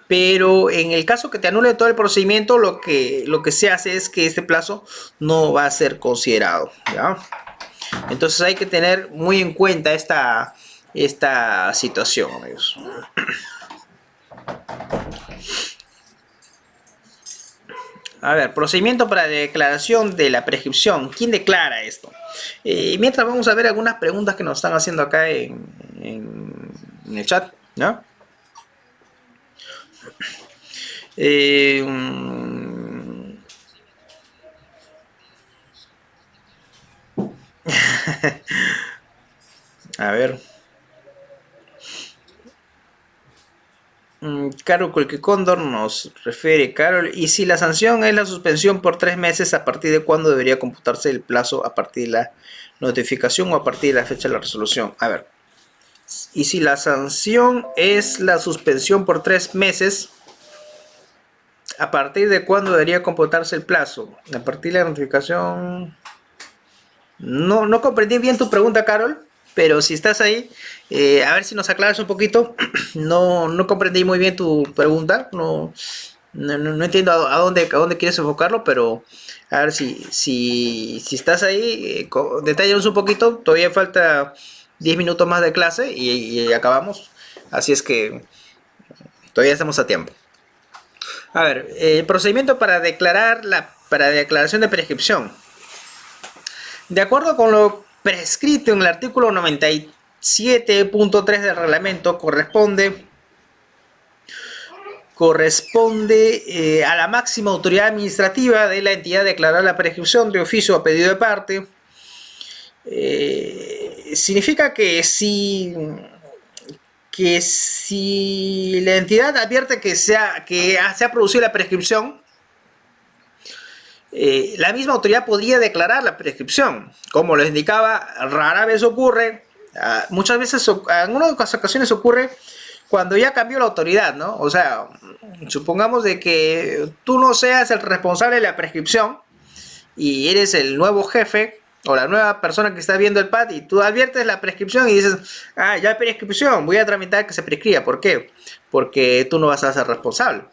Pero en el caso que te anulen todo el procedimiento, lo que se hace es que este plazo no va a ser considerado, ¿ya? Entonces hay que tener muy en cuenta esta situación, amigos. A ver, procedimiento para declaración de la prescripción. ¿Quién declara esto? Mientras vamos a ver algunas preguntas que nos están haciendo acá en el chat, ¿no? A ver. Carol Colquicóndor nos refiere, Carol, ¿y si la sanción es la suspensión por 3 meses, a partir de cuándo debería computarse el plazo? ¿A partir de la notificación o a partir de la fecha de la resolución? A ver, y si la sanción es la suspensión por 3 meses, ¿a partir de cuándo debería computarse el plazo? A partir de la notificación... No comprendí bien tu pregunta, Carol, pero si estás ahí, a ver si nos aclaras un poquito. No comprendí muy bien tu pregunta, no entiendo a dónde quieres enfocarlo, pero a ver si estás ahí, detállanos un poquito. Todavía falta 10 minutos más de clase y acabamos, así es que todavía estamos a tiempo. A ver, el procedimiento para declaración de prescripción. De acuerdo con lo prescrito en el artículo 97.3 del reglamento, corresponde a la máxima autoridad administrativa de la entidad declarar la prescripción de oficio a pedido de parte. Significa que si la entidad advierte que se ha producido la prescripción, la misma autoridad podría declarar la prescripción. Como les indicaba, rara vez ocurre, muchas veces, en algunas ocasiones ocurre cuando ya cambió la autoridad, ¿no? O sea, supongamos de que tú no seas el responsable de la prescripción y eres el nuevo jefe o la nueva persona que está viendo el PAD y tú adviertes la prescripción y dices, ya hay prescripción, voy a tramitar que se prescriba. ¿Por qué? Porque tú no vas a ser responsable.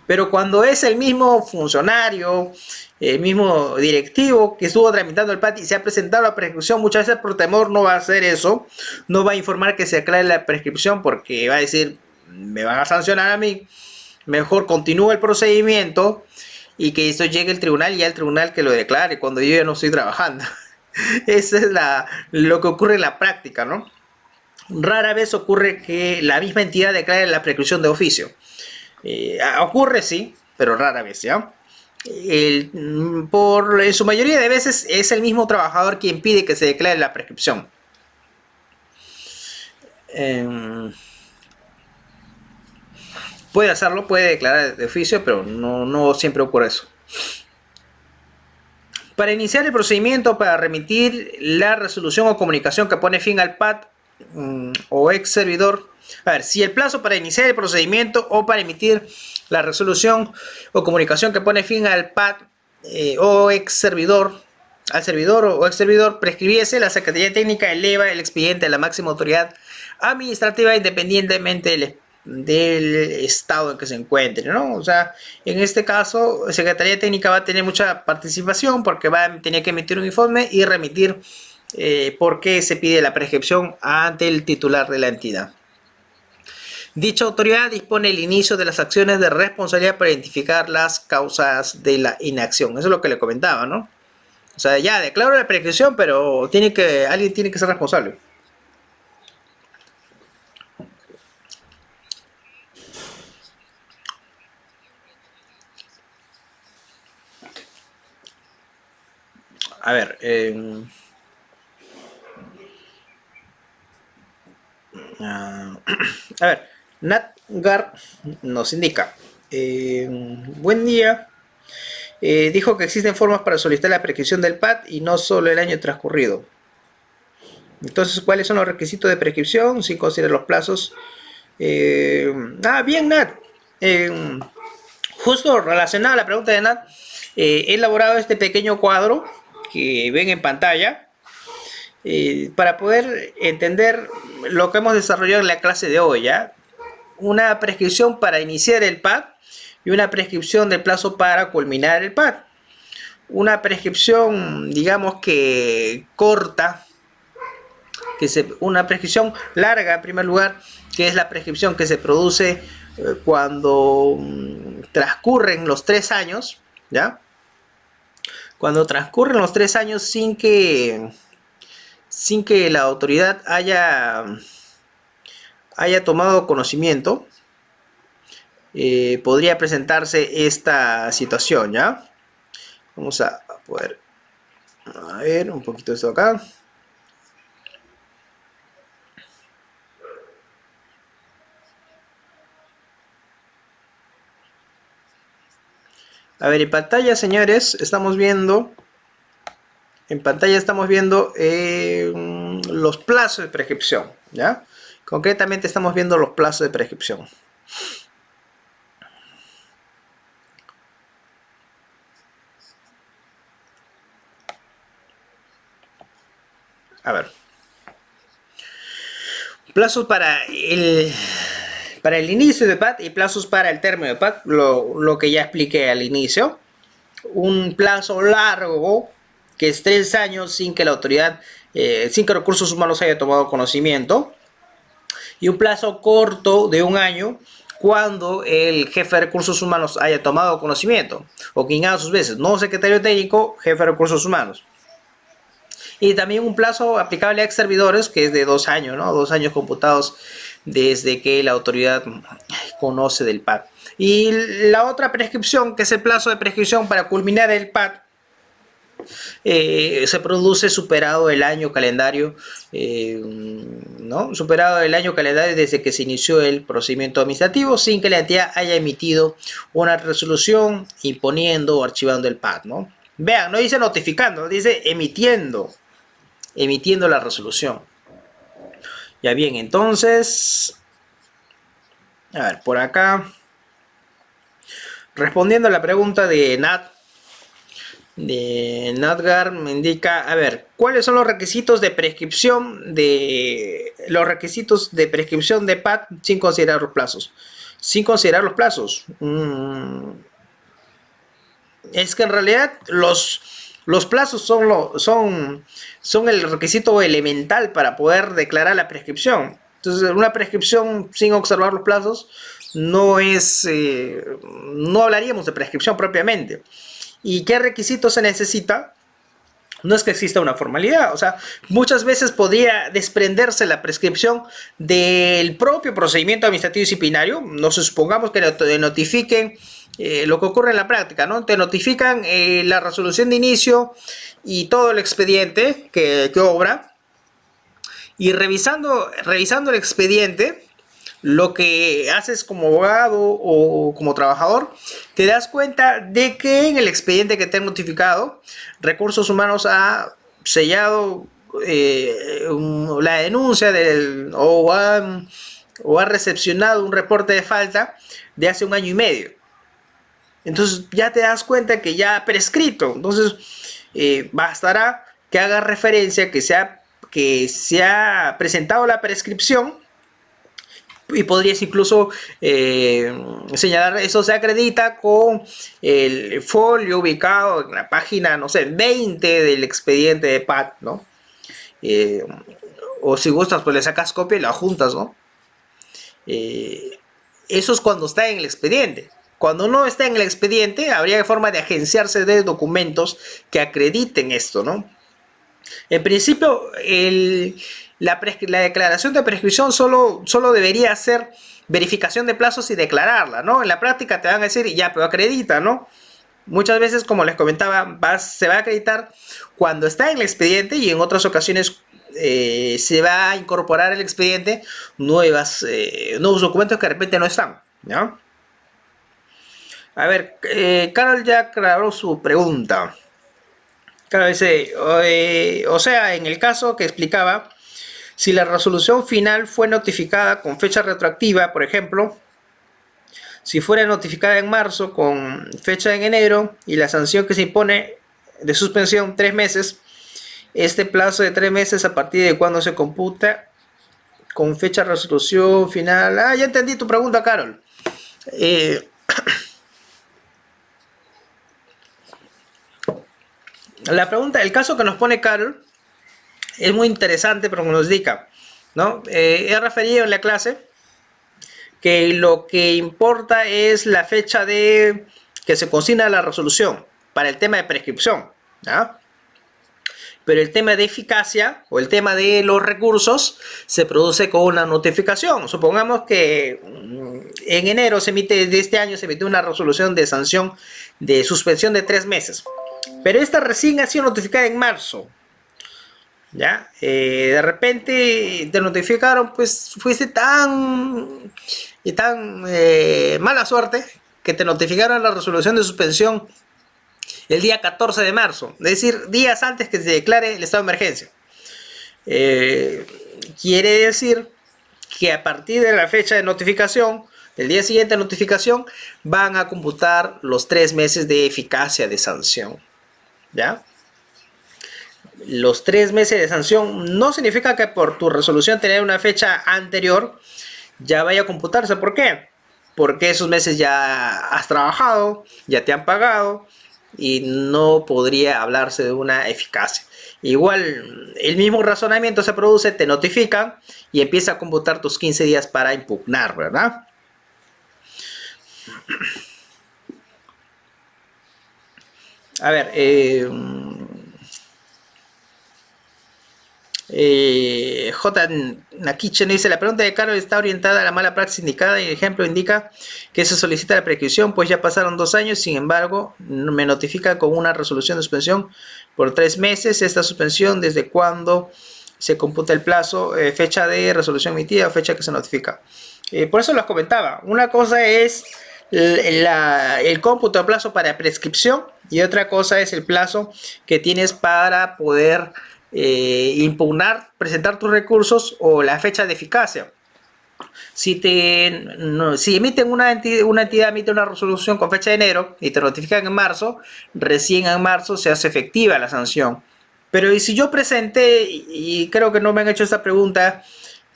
Pero cuando es el mismo funcionario, el mismo directivo que estuvo tramitando el PAD y se ha presentado la prescripción, muchas veces por temor no va a hacer eso, no va a informar que se aclare la prescripción porque va a decir, me van a sancionar a mí, mejor continúa el procedimiento y que esto llegue al tribunal y al tribunal que lo declare cuando yo ya no estoy trabajando. Eso es lo que ocurre en la práctica, ¿no? Rara vez ocurre que la misma entidad declare la prescripción de oficio. Ocurre sí, pero rara vez, ¿ya? En su mayoría de veces es el mismo trabajador quien pide que se declare la prescripción. Puede hacerlo, puede declarar de oficio, pero no siempre ocurre eso. Para iniciar el procedimiento para remitir la resolución o comunicación que pone fin al PAD o ex servidor. A ver, si el plazo para iniciar el procedimiento o para emitir la resolución o comunicación que pone fin al PAD o ex servidor, al servidor o ex servidor prescribiese, la Secretaría Técnica eleva el expediente a la máxima autoridad administrativa independientemente del estado en que se encuentre, ¿no? O sea, en este caso, Secretaría Técnica va a tener mucha participación porque va a tener que emitir un informe y remitir por qué se pide la prescripción ante el titular de la entidad. Dicha autoridad dispone el inicio de las acciones de responsabilidad para identificar las causas de la inacción. Eso es lo que le comentaba, ¿no? O sea, ya declaro la prescripción, pero alguien tiene que ser responsable. A ver, a ver, Natgar nos indica, buen día, dijo que existen formas para solicitar la prescripción del PAD y no solo el año transcurrido. Entonces, ¿cuáles son los requisitos de prescripción sin considerar los plazos? Bien, Nat. Justo relacionada a la pregunta de Nat, he elaborado este pequeño cuadro que ven en pantalla para poder entender lo que hemos desarrollado en la clase de hoy, ¿ya? Una prescripción para iniciar el PAD y una prescripción del plazo para culminar el PAD. Una prescripción, digamos que corta, una prescripción larga en primer lugar, que es la prescripción que se produce cuando transcurren los 3 años, ¿ya? Cuando transcurren los 3 años sin que la autoridad haya tomado conocimiento, podría presentarse esta situación, ¿ya? Vamos a poder ver un poquito esto acá. A ver, en pantalla, señores, estamos viendo los plazos de prescripción, ¿ya? Concretamente estamos viendo los plazos de prescripción. A ver. Plazos para el inicio de PAD y plazos para el término de PAD, lo que ya expliqué al inicio. Un plazo largo, que es 3 años sin que la autoridad, sin que recursos humanos haya tomado conocimiento. Y un plazo corto de 1 año, cuando el jefe de recursos humanos haya tomado conocimiento, o quien haga sus veces, no secretario técnico, jefe de recursos humanos. Y también un plazo aplicable a ex servidores, que es de 2 años, ¿no? 2 años computados desde que la autoridad conoce del PAD. Y la otra prescripción, que es el plazo de prescripción para culminar el PAD, se produce superado el año calendario, ¿no? Superado el año calendario desde que se inició el procedimiento administrativo, sin que la entidad haya emitido una resolución imponiendo o archivando el PAD, ¿no? Vean, no dice notificando, dice emitiendo la resolución. Ya bien, entonces, a ver, por acá, respondiendo a la pregunta de Natgar, me indica, a ver, ¿cuáles son los requisitos de prescripción de PAD sin considerar los plazos? Sin considerar los plazos. Es que en realidad los plazos son el requisito elemental para poder declarar la prescripción. Entonces, una prescripción sin observar los plazos no hablaríamos de prescripción propiamente. ¿Y qué requisito se necesita? No es que exista una formalidad, o sea, muchas veces podría desprenderse la prescripción del propio procedimiento administrativo disciplinario. No supongamos que te notifiquen lo que ocurre en la práctica, ¿no? Te notifican la resolución de inicio y todo el expediente que obra, y revisando el expediente, lo que haces como abogado o como trabajador, te das cuenta de que en el expediente que te han notificado, Recursos Humanos ha sellado la denuncia o ha recepcionado un reporte de falta de hace 1 año y medio. Entonces ya te das cuenta que ya ha prescrito. Entonces bastará que haga referencia que se ha presentado la prescripción, y podrías incluso señalar eso se acredita con el folio ubicado en la página, no sé, 20 del expediente de PAT, ¿no? O si gustas, pues le sacas copia y la juntas, ¿no? Eso es cuando está en el expediente. Cuando no está en el expediente, habría forma de agenciarse de documentos que acrediten esto, ¿no? En principio, la declaración de prescripción solo debería ser verificación de plazos y declararla, ¿no? En la práctica te van a decir, ya, pero acredita, ¿no? Muchas veces, como les comentaba, se va a acreditar cuando está en el expediente, y en otras ocasiones se va a incorporar al expediente nuevos documentos que de repente no están, ¿no? A ver, Carol ya aclaró su pregunta. Claro, dice, o sea, en el caso que explicaba, si la resolución final fue notificada con fecha retroactiva, por ejemplo, si fuera notificada en marzo con fecha en enero y la sanción que se impone de suspensión 3 meses, este plazo de 3 meses a partir de cuando se computa con fecha de resolución final. Ah, ya entendí tu pregunta, Carol. La pregunta, el caso que nos pone Carol es muy interesante, pero nos indica, ¿no? He referido en la clase que lo que importa es la fecha de que se consigna la resolución para el tema de prescripción, ¿no? Pero el tema de eficacia o el tema de los recursos se produce con una notificación. Supongamos que en enero de este año se emitió una resolución de sanción de suspensión de 3 meses. Pero esta recién ha sido notificada en marzo. ¿Ya? De repente te notificaron, pues fuiste tan mala suerte que te notificaron la resolución de suspensión el día 14 de marzo, es decir, días antes que se declare el estado de emergencia. Quiere decir que a partir de la fecha de notificación, el día siguiente de notificación, van a computar los 3 meses de eficacia de sanción. ¿Ya? Los 3 meses de sanción no significa que por tu resolución tener una fecha anterior ya vaya a computarse. ¿Por qué? Porque esos meses ya has trabajado, ya te han pagado y no podría hablarse de una eficacia. Igual, el mismo razonamiento se produce, te notifican y empieza a computar tus 15 días para impugnar, ¿verdad? A ver, J. Nakichen dice, la pregunta de Carlos está orientada a la mala praxis indicada y el ejemplo indica que se solicita la prescripción, pues ya pasaron 2 años, sin embargo me notifica con una resolución de suspensión por 3 meses, esta suspensión desde cuando se computa el plazo, fecha de resolución emitida o fecha que se notifica. Por eso les comentaba, una cosa es el cómputo de plazo para prescripción y otra cosa es el plazo que tienes para poder impugnar, presentar tus recursos o la fecha de eficacia. Si emiten una entidad emite una resolución con fecha de enero y te notifican en marzo, recién en marzo se hace efectiva la sanción. Pero y si yo presenté, y creo que no me han hecho esta pregunta,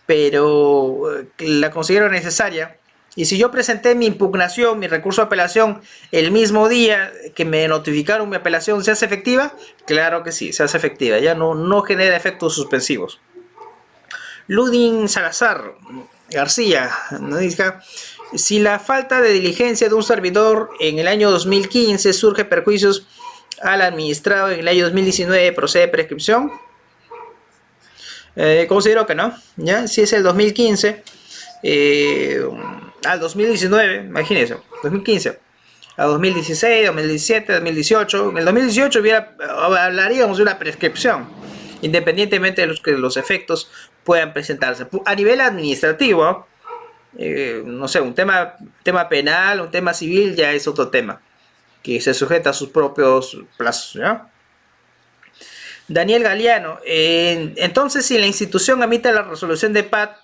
pero la considero necesaria, y si yo presenté mi impugnación, mi recurso de apelación, el mismo día que me notificaron mi apelación, ¿se hace efectiva? Claro que sí, se hace efectiva, ya no genera efectos suspensivos. Ludin Salazar García nos dice, si la falta de diligencia de un servidor en el año 2015 surge perjuicios al administrado en el año 2019, ¿procede prescripción? Considero que no, ¿ya? Si es el 2015 al 2019, imagínense, 2015 a 2016, 2017, 2018. En el 2018 hablaríamos de una prescripción, independientemente de que los efectos puedan presentarse. A nivel administrativo, no sé, un tema penal, un tema civil ya es otro tema, que se sujeta a sus propios plazos, ¿ya? Daniel Galeano, entonces si la institución emite la resolución de PAT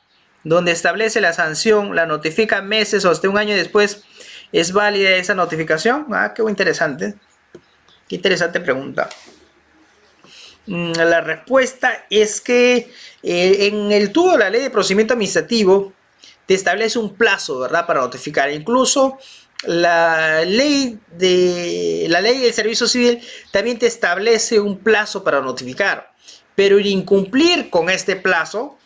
donde establece la sanción, la notifica meses o hasta un año después, ¿es válida esa notificación? Ah, qué interesante. Qué interesante pregunta. La respuesta es que en el tubo de la ley de procedimiento administrativo te establece un plazo, ¿verdad?, para notificar. Incluso la ley del servicio civil también te establece un plazo para notificar. Pero el incumplir con este plazo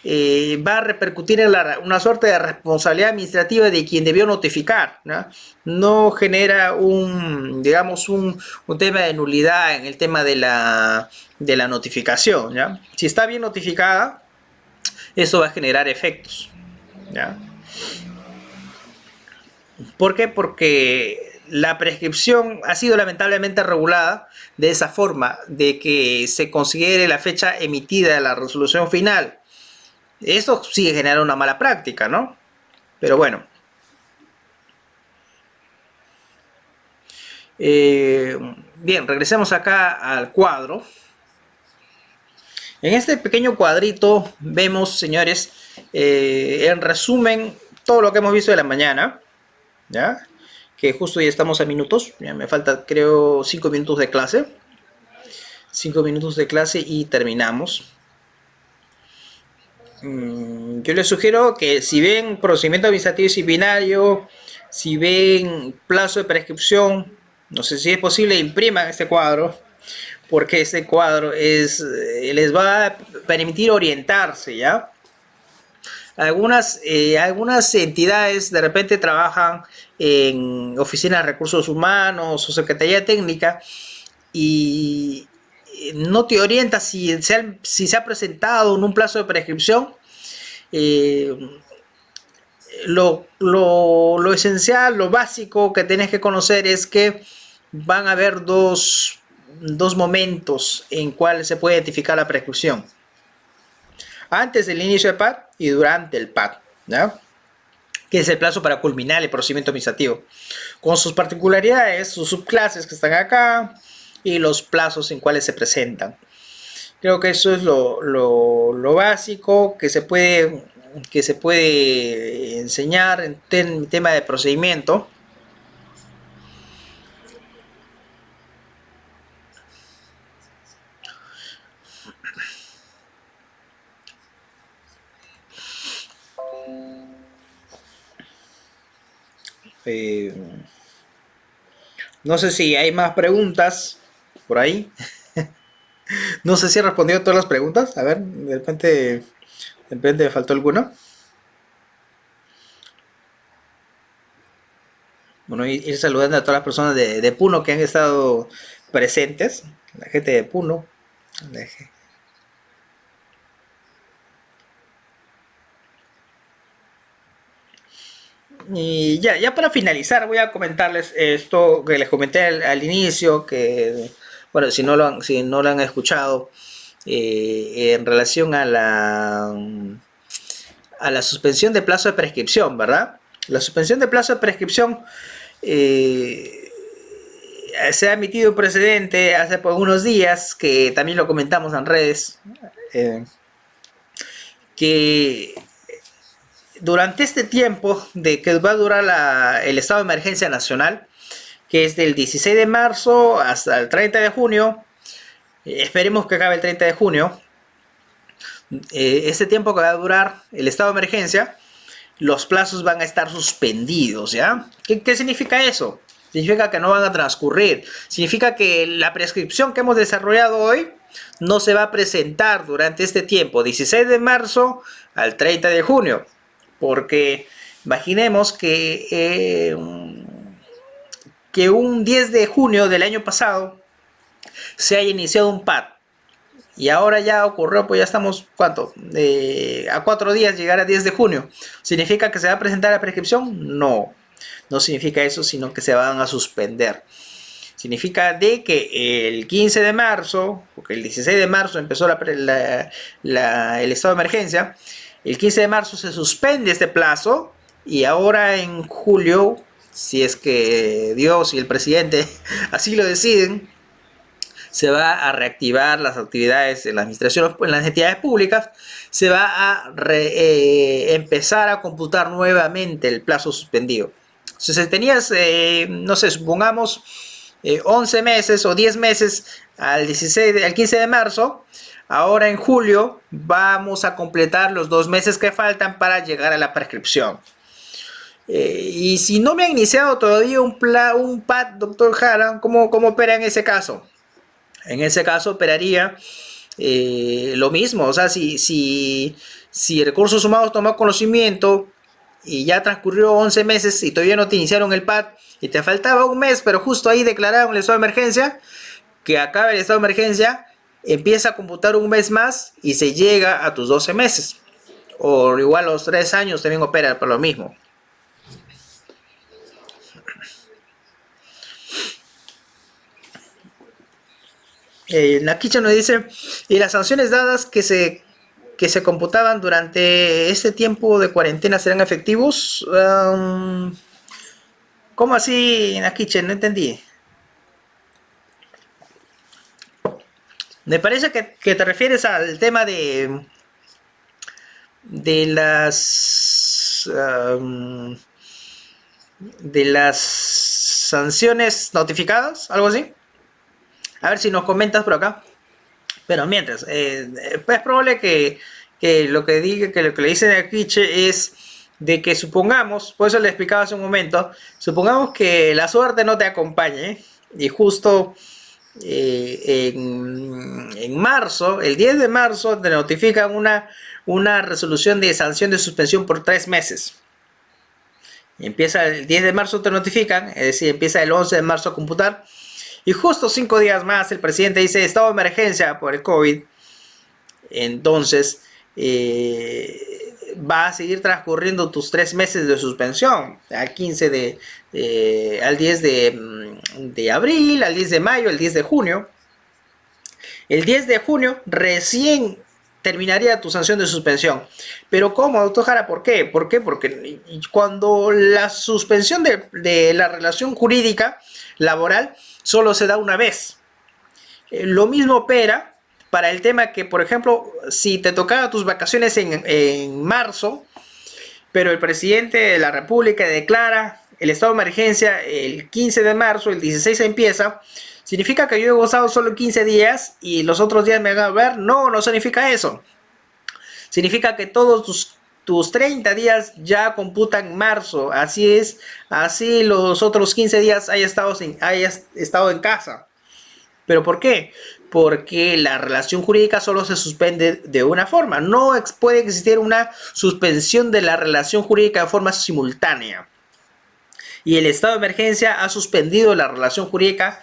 va a repercutir en una suerte de responsabilidad administrativa de quien debió notificar, ¿no? No genera digamos, un tema de nulidad en el tema de la notificación, ¿ya? Si está bien notificada, eso va a generar efectos, ¿ya? ¿Por qué? Porque la prescripción ha sido lamentablemente regulada de esa forma, de que se considere la fecha emitida de la resolución final. Esto sí genera una mala práctica, ¿no? Pero bueno. Bien, regresemos acá al cuadro. En este pequeño cuadrito vemos, señores, en resumen, todo lo que hemos visto de la mañana, ¿ya? Que justo ya estamos a minutos, ya me falta creo 5 minutos de clase. 5 minutos de clase y terminamos. Yo les sugiero que si ven procedimiento administrativo disciplinario, si ven plazo de prescripción, no sé si es posible, impriman este cuadro, porque este cuadro les va a permitir orientarse, ¿ya? Algunas entidades de repente trabajan en oficinas de recursos humanos o secretaría técnica y no te orienta si se ha presentado en un plazo de prescripción. Lo esencial, lo básico que tienes que conocer es que van a haber dos momentos en cuales se puede identificar la prescripción: antes del inicio del PAT y durante el PAT, ¿no? Que es el plazo para culminar el procedimiento administrativo, con sus particularidades, sus subclases que están acá y los plazos en cuales se presentan. Creo que eso es lo básico que se puede enseñar en tema de procedimiento. No sé si hay más preguntas por ahí. No sé si he respondido a todas las preguntas. A ver, de repente me faltó alguna. Bueno, ir saludando a todas las personas de Puno que han estado presentes. La gente de Puno. Y ya para finalizar voy a comentarles esto que les comenté al inicio, que bueno, si no lo han escuchado, en relación a la suspensión de plazo de prescripción, ¿verdad? La suspensión de plazo de prescripción, se ha emitido un precedente hace unos días, que también lo comentamos en redes, que durante este tiempo de que va a durar el estado de emergencia nacional, que es del 16 de marzo hasta el 30 de junio, esperemos que acabe el 30 de junio, este tiempo que va a durar el estado de emergencia, los plazos van a estar suspendidos, ¿ya? ¿Qué significa eso? Significa que no van a transcurrir, significa que la prescripción que hemos desarrollado hoy no se va a presentar durante este tiempo, 16 de marzo al 30 de junio, porque imaginemos que un 10 de junio del año pasado se haya iniciado un PAT y ahora ya ocurrió, pues ya estamos, ¿cuánto? A 4 días llegar a 10 de junio. ¿Significa que se va a presentar la prescripción? No, no significa eso, sino que se van a suspender. Significa de que el 15 de marzo, porque el 16 de marzo empezó el estado de emergencia, el 15 de marzo se suspende este plazo y ahora en julio, si es que Dios y el presidente así lo deciden, se va a reactivar las actividades en la administración, en las entidades públicas, se va a empezar a computar nuevamente el plazo suspendido. Entonces, si tenías, no sé, supongamos 11 meses o 10 meses al 15 de marzo, ahora en julio vamos a completar los 2 meses que faltan para llegar a la prescripción. Y si no me ha iniciado todavía un PAT, doctor Jara, ¿cómo opera en ese caso? En ese caso operaría lo mismo. O sea, si Recursos Humanos tomó conocimiento y ya transcurrió 11 meses y todavía no te iniciaron el PAT y te faltaba un mes, pero justo ahí declararon el estado de emergencia, que acaba el estado de emergencia, empieza a computar un mes más y se llega a tus 12 meses. O igual los 3 años también opera por lo mismo. Nakicha nos dice, y las sanciones dadas que se computaban durante este tiempo de cuarentena serán efectivos. ¿Cómo así, Nakicha? No entendí. Me parece que te refieres al tema de las sanciones notificadas, algo así. A ver si nos comentas por acá. Pero mientras, es probable que lo que le dice a Kiche es de que supongamos, por eso le explicaba hace un momento, supongamos que la suerte no te acompañe y justo en marzo, el 10 de marzo, te notifican una resolución de sanción de suspensión por 3 meses. Y empieza el 10 de marzo, te notifican, es decir, empieza el 11 de marzo a computar. Y justo 5 días más el presidente dice estado de emergencia por el COVID. Entonces va a seguir transcurriendo tus 3 meses de suspensión. Al 15 al 10 de abril, al 10 de mayo, al 10 de junio. El 10 de junio recién terminaría tu sanción de suspensión. Pero ¿cómo, doctor Jara? ¿Por qué? ¿Por qué? Porque cuando la suspensión de la relación jurídica laboral solo se da una vez. Lo mismo opera para el tema que, por ejemplo, si te tocaba tus vacaciones en marzo, pero el presidente de la República declara el estado de emergencia el 15 de marzo, el 16 empieza, ¿significa que yo he gozado solo 15 días y los otros días me van a ver? No, no significa eso. Significa que todos tus 30 días ya computan marzo. Así es, así los otros 15 días hayas estado en casa. ¿Pero por qué? Porque la relación jurídica solo se suspende de una forma. No puede existir una suspensión de la relación jurídica de forma simultánea. Y el estado de emergencia ha suspendido la relación jurídica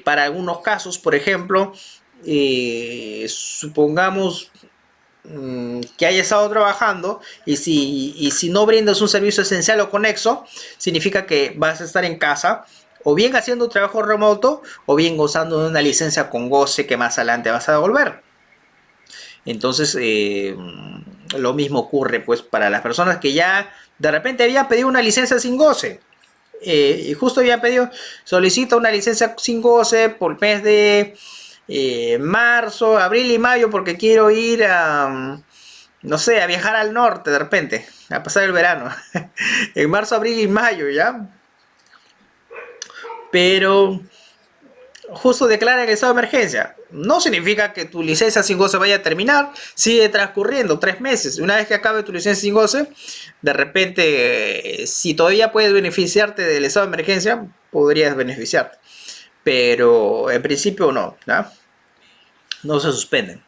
para algunos casos. Por ejemplo, supongamos que haya estado trabajando y si no brindas un servicio esencial o conexo, significa que vas a estar en casa o bien haciendo trabajo remoto o bien gozando de una licencia con goce que más adelante vas a devolver. Entonces lo mismo ocurre pues para las personas que ya de repente habían pedido una licencia sin goce y justo habían pedido, solicita una licencia sin goce por el mes de marzo, abril y mayo porque quiero ir a, no sé, a viajar al norte de repente, a pasar el verano. En marzo, abril y mayo, ¿ya? Pero justo declara el estado de emergencia. No significa que tu licencia sin goce vaya a terminar. Sigue transcurriendo 3 meses. Una vez que acabe tu licencia sin goce, de repente, si todavía puedes beneficiarte del estado de emergencia, podrías beneficiarte. Pero en principio no, ¿no? No se suspenden.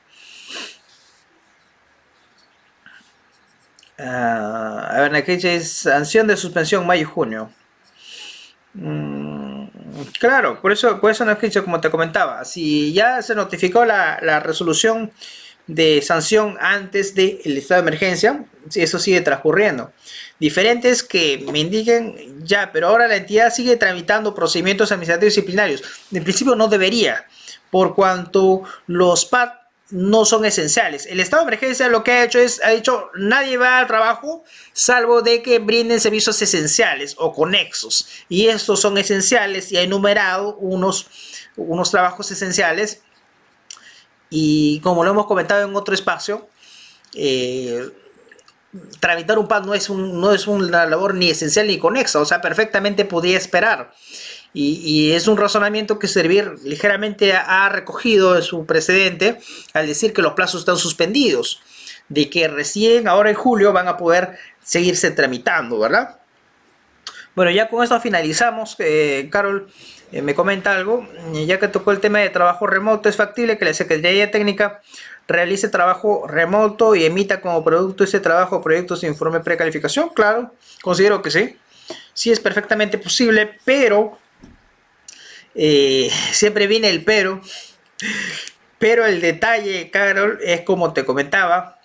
A ver, aquí dice sanción de suspensión mayo y junio. Claro, por eso no es que, como te comentaba, si ya se notificó la resolución de sanción antes del estado de emergencia, eso sigue transcurriendo. Diferente es que me indiquen ya, pero ahora la entidad sigue tramitando procedimientos administrativos disciplinarios. En principio no debería, por cuanto los PAT no son esenciales. El estado de emergencia lo que ha dicho nadie va al trabajo salvo de que brinden servicios esenciales o conexos. Y estos son esenciales y ha enumerado unos trabajos esenciales. Y como lo hemos comentado en otro espacio, eh, tramitar un PAD no es una labor ni esencial ni conexa, o sea, perfectamente podría esperar. Y es un razonamiento que Servir ligeramente ha recogido en su precedente al decir que los plazos están suspendidos, de que recién ahora en julio van a poder seguirse tramitando, ¿verdad? Bueno, ya con esto finalizamos. Carol me comenta algo, ya que tocó el tema de trabajo remoto, ¿es factible que la Secretaría Técnica realice trabajo remoto y emita como producto ese trabajo proyectos de informe precalificación? Claro, considero que sí. Sí es perfectamente posible, pero siempre viene el pero. Pero el detalle, Carol, es como te comentaba,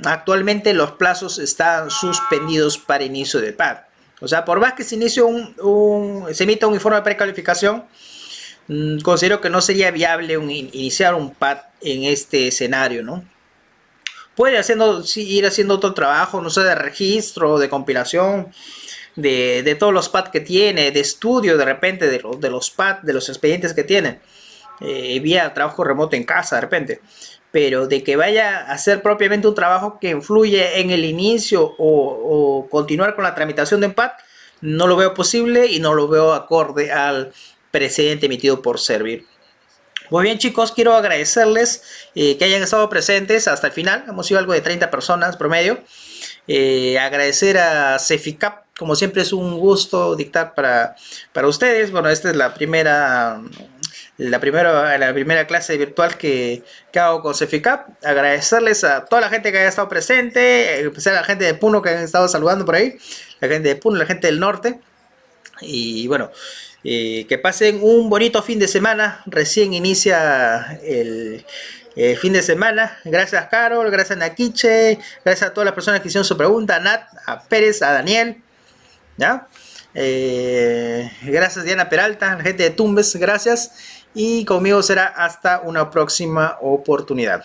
actualmente los plazos están suspendidos para inicio de PAD. O sea, por más que se inicie se emita un informe de precalificación, considero que no sería viable iniciar un PAD en este escenario, ¿no? Puede ir haciendo otro trabajo, no sé, de registro, de compilación, de todos los PAD que tiene, de estudio de repente de los PAD, de los expedientes que tiene, vía trabajo remoto en casa de repente. Pero de que vaya a hacer propiamente un trabajo que influye en el inicio o continuar con la tramitación de PAD, no lo veo posible y no lo veo acorde al precedente emitido por Servir. Muy bien, chicos, quiero agradecerles que hayan estado presentes hasta el final. Hemos sido algo de 30 personas promedio. Agradecer a Ceficap, como siempre es un gusto dictar para ustedes. Bueno, esta es la primera clase virtual que hago con Ceficap. Agradecerles a toda la gente que haya estado presente, en especial a la gente de Puno que han estado saludando por ahí, la gente de Puno, la gente del norte. Y bueno, que pasen un bonito fin de semana. Recién inicia el fin de semana. Gracias, Carol, gracias, Nakiche, gracias a todas las personas que hicieron su pregunta, a Nat, a Pérez, a Daniel, ¿ya? Gracias, Diana Peralta, la gente de Tumbes, gracias. Y conmigo será hasta una próxima oportunidad.